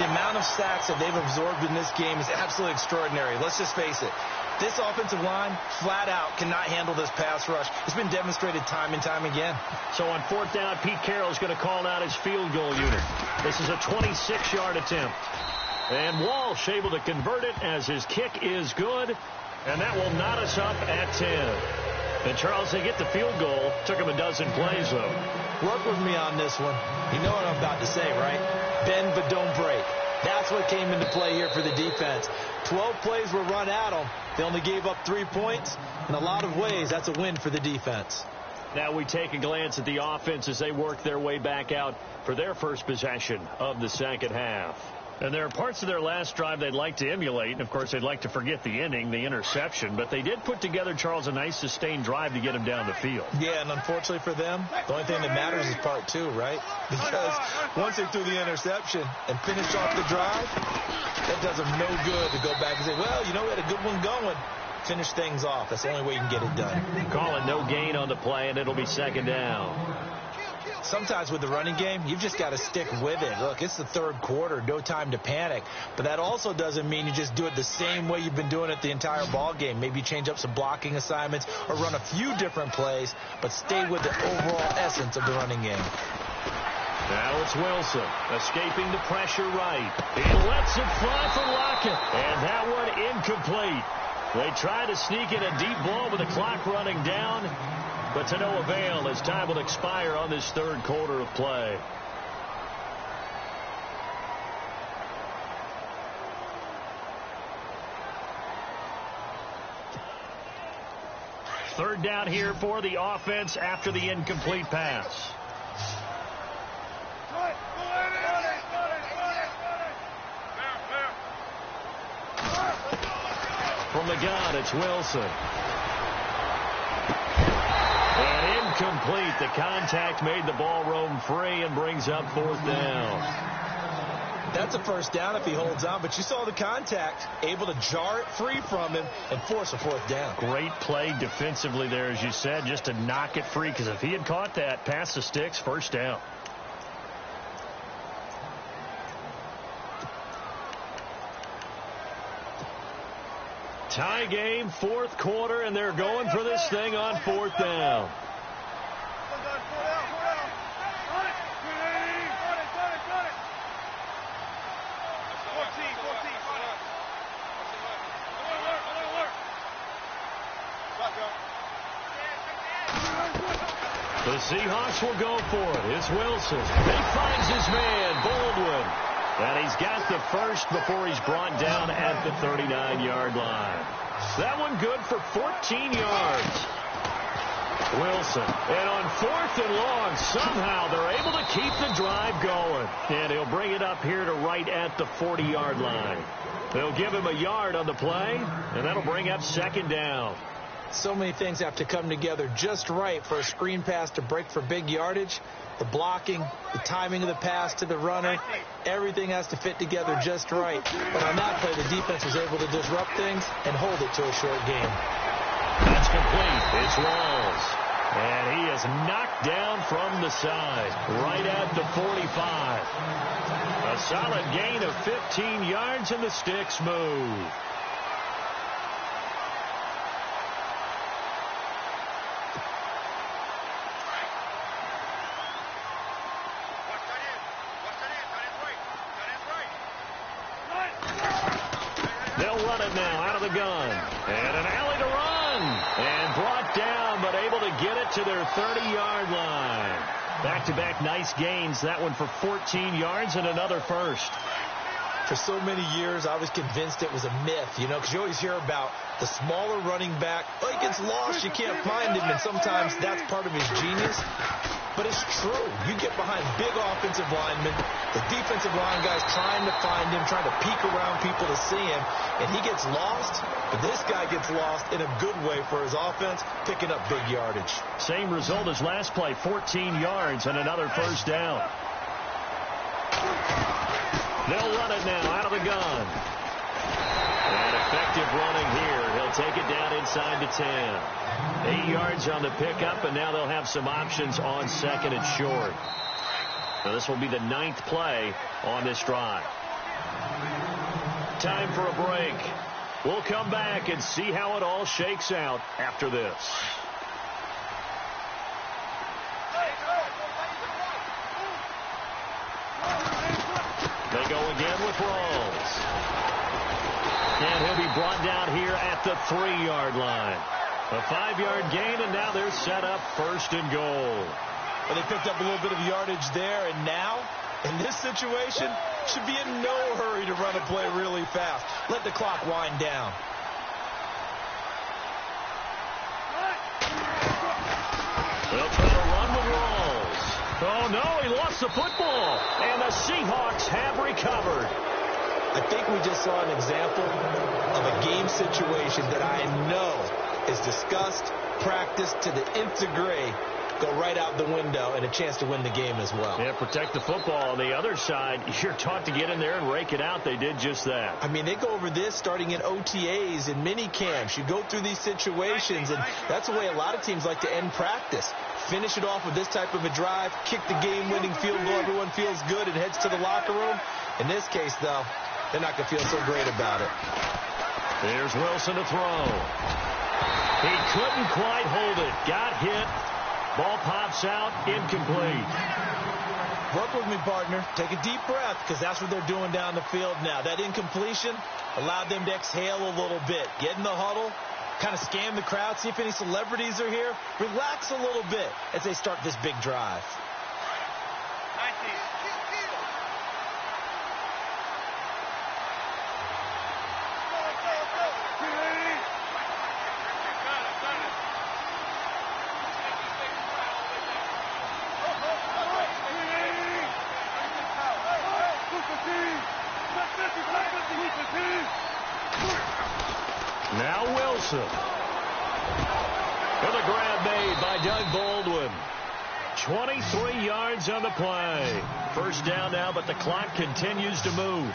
The amount of sacks that they've absorbed in this game is absolutely extraordinary. Let's just face it. This offensive line, flat out, cannot handle this pass rush. It's been demonstrated time and time again. So on 4th down, Pete Carroll's going to call out his field goal unit. This is a 26-yard attempt. And Walsh able to convert it as his kick is good. And that will knot us up at 10. And Charles, they get the field goal. Took him a dozen plays, though. Work with me on this one. You know what I'm about to say, right? Bend but don't break. That's what came into play here for the defense. 12 plays were run at them. They only gave up 3 points. In a lot of ways, that's a win for the defense. Now we take a glance at the offense as they work their way back out for their first possession of the second half. And there are parts of their last drive they'd like to emulate. And, of course, they'd like to forget the inning, the interception. But they did put together, Charles, a nice sustained drive to get him down the field. Yeah, and unfortunately for them, the only thing that matters is part two, right? Because once they threw the interception and finished off the drive, that does them no good to go back and say, well, you know, we had a good one going. Finish things off. That's the only way you can get it done. Call it no gain on the play, and it'll be second down. Sometimes with the running game, you've just got to stick with it. Look, it's the third quarter, no time to panic. But that also doesn't mean you just do it the same way you've been doing it the entire ball game. Maybe change up some blocking assignments or run a few different plays, but stay with the overall essence of the running game. Now it's Wilson, escaping the pressure right. He lets it fly for Lockett, and that one incomplete. They try to sneak in a deep ball with the clock running down, but to no avail as time will expire on this third quarter of play. Third down here for the offense after the incomplete pass. From the gun, it's Wilson. And incomplete. The contact made the ball roam free and brings up fourth down. That's a first down if he holds on, but you saw the contact, able to jar it free from him and force a fourth down. Great play defensively there, as you said, just to knock it free, because if he had caught that, past the sticks, first down. Tie game, fourth quarter, and they're going for this thing on fourth down. The Seahawks will go for it. It's Wilson. He finds his man, Baldwin. And he's got the first before he's brought down at the 39-yard line. That one good for 14 yards. Wilson. And on fourth and long, somehow they're able to keep the drive going. And he'll bring it up here to right at the 40-yard line. They'll give him a yard on the play, and that'll bring up second down. So many things have to come together just right for a screen pass to break for big yardage. The blocking, the timing of the pass to the runner, everything has to fit together just right. But on that play, the defense was able to disrupt things and hold it to a short game. That's complete. It's Rawls. And he is knocked down from the side, right at the 45. A solid gain of 15 yards, and the sticks move. They'll run it now out of the gun. And an alley to run. And brought down, but able to get it to their 30-yard line. Back-to-back nice gains. That one for 14 yards and another first. For so many years, I was convinced it was a myth, you know, because you always hear about the smaller running back. Oh, he gets lost, you can't find him, and sometimes that's part of his genius. But it's true. You get behind big offensive linemen, the defensive line guys trying to find him, trying to peek around people to see him, and he gets lost, but this guy gets lost in a good way for his offense, picking up big yardage. Same result as last play, 14 yards and another first down. They'll run it now out of the gun. And effective running here. He'll take it down inside the 10. 8 yards on the pickup, and now they'll have some options on second and short. Now this will be the 9th play on this drive. Time for a break. We'll come back and see how it all shakes out after this. They go again with Rawls. And he'll be brought down here at the 3-yard line. A 5-yard gain, and now they're set up first and goal. Well, they picked up a little bit of yardage there, and now, in this situation, should be in no hurry to run a play really fast. Let the clock wind down. They'll try to run with Rawls. Oh, no, he lost the football. And the Seahawks have recovered. I think we just saw an example of a game situation that I know is discussed, practiced to the nth degree, go right out the window, and a chance to win the game as well. Yeah, protect the football. On the other side, you're taught to get in there and rake it out. They did just that. I mean, they go over this starting in OTAs and mini camps. You go through these situations, and that's the way a lot of teams like to end practice. Finish it off with this type of a drive, kick the game-winning field goal. Everyone feels good and heads to the locker room. In this case, though, they're not going to feel so great about it. There's Wilson to throw. He couldn't quite hold it. Got hit. Ball pops out, incomplete. Work with me, partner. Take a deep breath, because that's what they're doing down the field now. That incompletion allowed them to exhale a little bit. Get in the huddle, kind of scan the crowd, see if any celebrities are here. Relax a little bit as they start this big drive. Now Wilson. With a grab made by Doug Baldwin. 23 yards on the play. First down now, but the clock continues to move.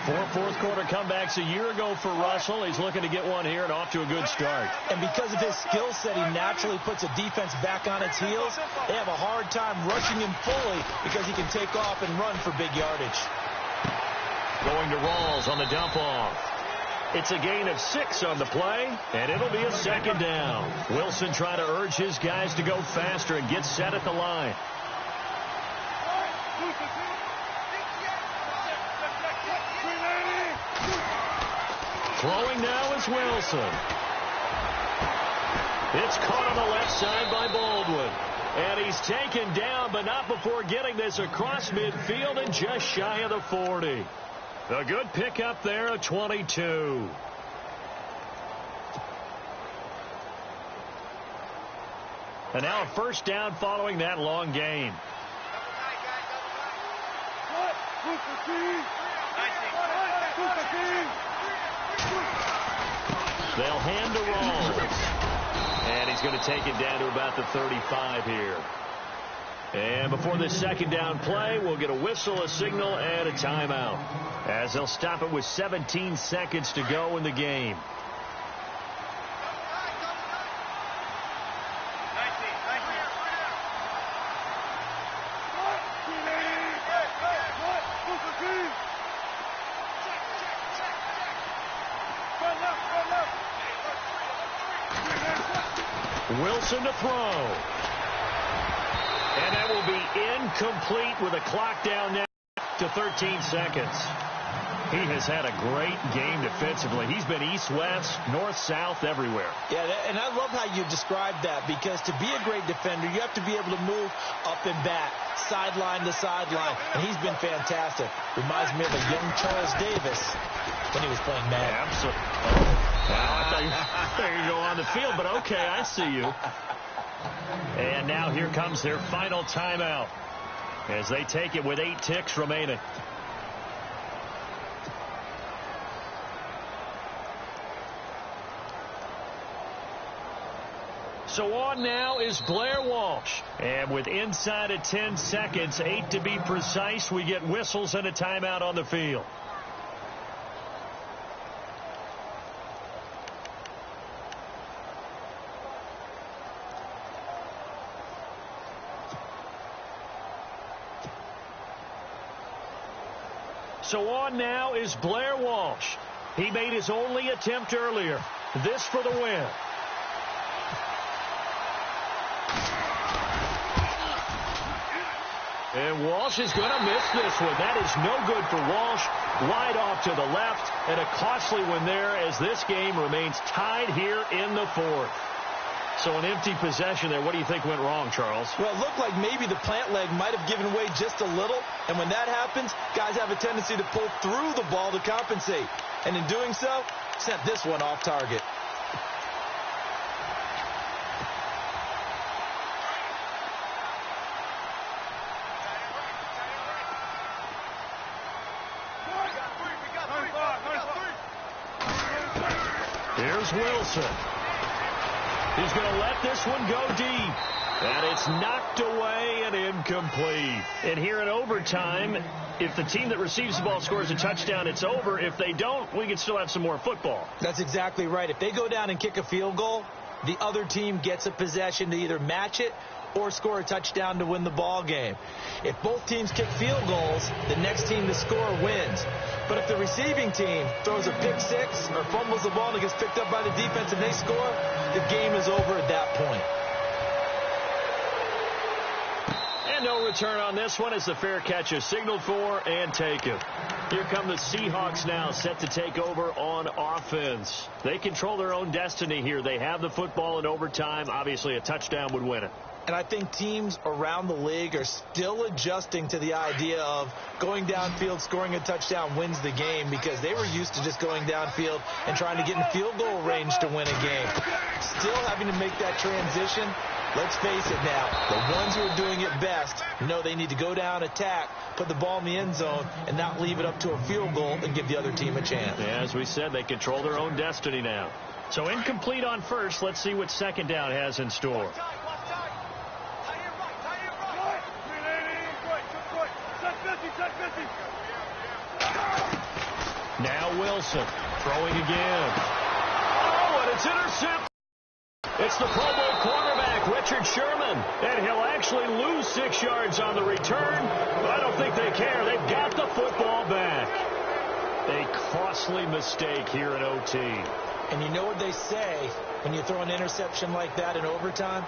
4 fourth-quarter comebacks a year ago for Russell. He's looking to get one here and off to a good start. And because of his skill set, he naturally puts a defense back on its heels. They have a hard time rushing him fully because he can take off and run for big yardage. Going to Rawls on the dump-off. It's a gain of 6 on the play, and it'll be a second down. Wilson trying to urge his guys to go faster and get set at the line. Throwing now is Wilson. It's caught on the left side by Baldwin. And he's taken down, but not before getting this across midfield and just shy of the 40. A good pickup there of 22. And now a first down following that long gain. They'll hand to Rawls. And he's going to take it down to about the 35 here. And before this second down play, we'll get a whistle, a signal, and a timeout, as they'll stop it with 17 seconds to go in the game. Wilson to throw. And that will be incomplete with a clock down now to 13 seconds. He has had a great game defensively. He's been east-west, north-south, everywhere. Yeah, and I love how you described that, because to be a great defender, you have to be able to move up and back, sideline to sideline, and he's been fantastic. Reminds me of a young Charles Davis when he was playing Madden. Yeah, absolutely. Wow, I thought you were going to go on the field, but okay, I see you. And now here comes their final timeout as they take it with 8 ticks remaining. So on now is Blair Walsh. And with inside of 10 seconds, 8 to be precise, we get whistles and a timeout on the field. So on now is Blair Walsh. He made his only attempt earlier. This for the win. And Walsh is going to miss this one. That is no good for Walsh. Wide off to the left, and a costly one there as this game remains tied here in the 4th. So an empty possession there. What do you think went wrong, Charles? Well, it looked like maybe the plant leg might have given way just a little. And when that happens, guys have a tendency to pull through the ball to compensate. And in doing so, sent this one off target. Here's Wilson. He's going to let this one go deep. And it's knocked away and incomplete. And here in overtime, if the team that receives the ball scores a touchdown, it's over. If they don't, we can still have some more football. That's exactly right. If they go down and kick a field goal, the other team gets a possession to either match it or score a touchdown to win the ball game. If both teams kick field goals, the next team to score wins. But if the receiving team throws a pick six or fumbles the ball and it gets picked up by the defense and they score, the game is over at that point. And no return on this one as the fair catch is signaled for and taken. Here come the Seahawks now, set to take over on offense. They control their own destiny here. They have the football in overtime. Obviously, a touchdown would win it. And I think teams around the league are still adjusting to the idea of going downfield, scoring a touchdown wins the game, because they were used to just going downfield and trying to get in field goal range to win a game. Still having to make that transition. Let's face it now, the ones who are doing it best know they need to go down, attack, put the ball in the end zone, and not leave it up to a field goal and give the other team a chance. Yeah, as we said, they control their own destiny now. So incomplete on first. Let's see what second down has in store. Now Wilson throwing again. Oh, and it's intercepted. It's the Pro Bowl quarterback, Richard Sherman, and he'll actually lose 6 yards on the return, but I don't think they care. They've got the football back. A costly mistake here in OT. And you know what they say when you throw an interception like that in overtime?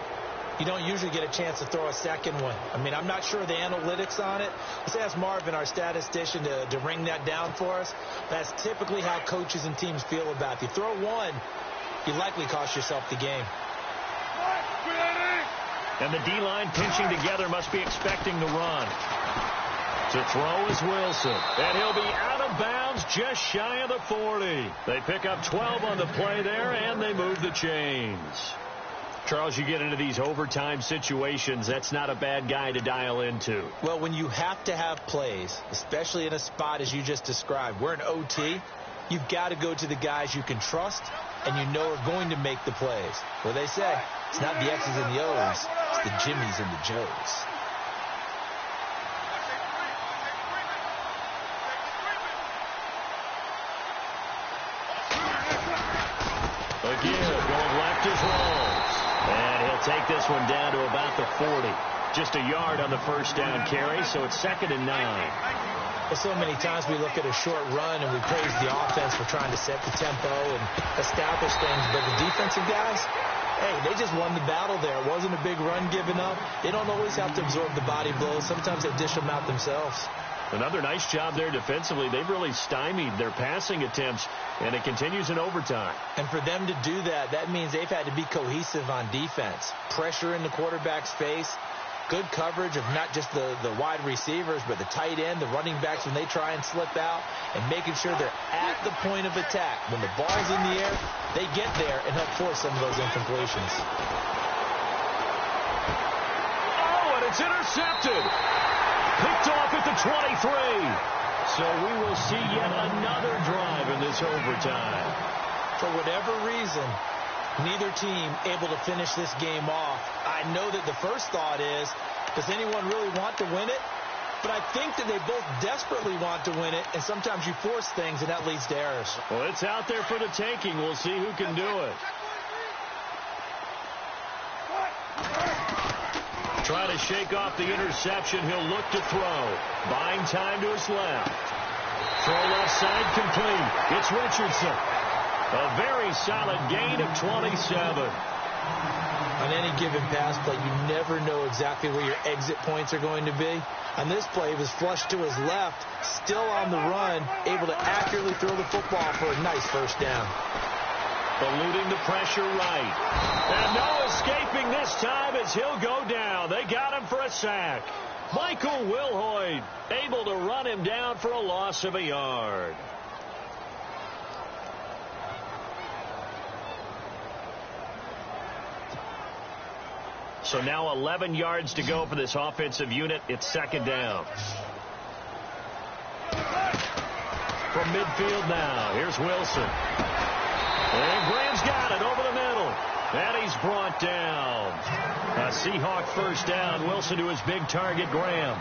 You don't usually get a chance to throw a second one. I mean, I'm not sure of the analytics on it. Let's ask Marvin, our statistician, to ring that down for us. That's typically how coaches and teams feel about it. If you throw one, you likely cost yourself the game. And the D-line pinching together must be expecting the run. To throw is Wilson. And he'll be out of bounds just shy of the 40. They pick up 12 on the play there, and they move the chains. Charles, you get into these overtime situations, that's not a bad guy to dial into. Well, when you have to have plays, especially in a spot as you just described, we're in OT, you've got to go to the guys you can trust and you know are going to make the plays. What they say, it's not the X's and the O's, it's the Jimmies and the Joes. Again, going left is Rawls. And he'll take this one down to about the 40. Just a yard on the first down carry, so it's 2nd and 9. Well, so many times we look at a short run and we praise the offense for trying to set the tempo and establish things. But the defensive guys, hey, they just won the battle there. It wasn't a big run given up. They don't always have to absorb the body blows. Sometimes they dish them out themselves. Another nice job there defensively. They've really stymied their passing attempts, and it continues in overtime. And for them to do that, that means they've had to be cohesive on defense. Pressure in the quarterback's face. Good coverage of not just the wide receivers, but the tight end, the running backs when they try and slip out, and making sure they're at the point of attack. When the ball's in the air, they get there and help force some of those incompletions. Oh, and it's intercepted. Picked off at the 23. So we will see yet another drive in this overtime. For whatever reason, neither team able to finish this game off. I know that the first thought is, does anyone really want to win it? But I think that they both desperately want to win it, and sometimes you force things, and that leads to errors. Well, it's out there for the taking. We'll see who can do it. Trying to shake off the interception. He'll look to throw. Buying time to his left. Throw left side complete. It's Richardson. A very solid gain of 27. On any given pass play, you never know exactly where your exit points are going to be. On this play, he was flushed to his left, still on the run, able to accurately throw the football for a nice first down. Eluding the pressure right. And no escaping this time as he'll go down. They got him for a sack. Michael Wilhoit able to run him down for a loss of a yard. So now 11 yards to go for this offensive unit. It's 2nd down. From midfield now, here's Wilson. And Graham's got it over the middle. And he's brought down. A Seahawk first down. Wilson to his big target, Graham.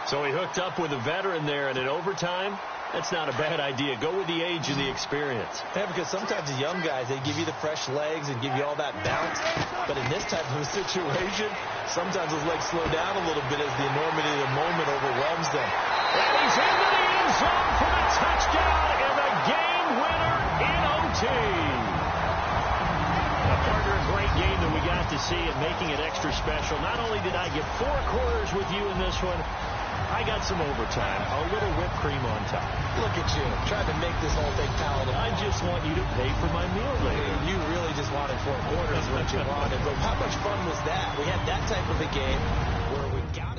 So he hooked up with a veteran there, and in overtime, that's not a bad idea. Go with the age and the experience. Yeah, because sometimes the young guys, they give you the fresh legs and give you all that bounce. But in this type of a situation, sometimes those legs slow down a little bit as the enormity of the moment overwhelms them. And he's into the end zone for the touchdown and the game winner in OT. Partner, a great game that we got to see and making it extra special. Not only did I get 4 quarters with you in this one, I got some overtime, a little whipped cream on top. Look at you, trying to make this whole thing palatable. I just want you to pay for my meal later. You really just wanted 4 quarters, what you wanted. But how much fun was that? We had that type of a game where we got it.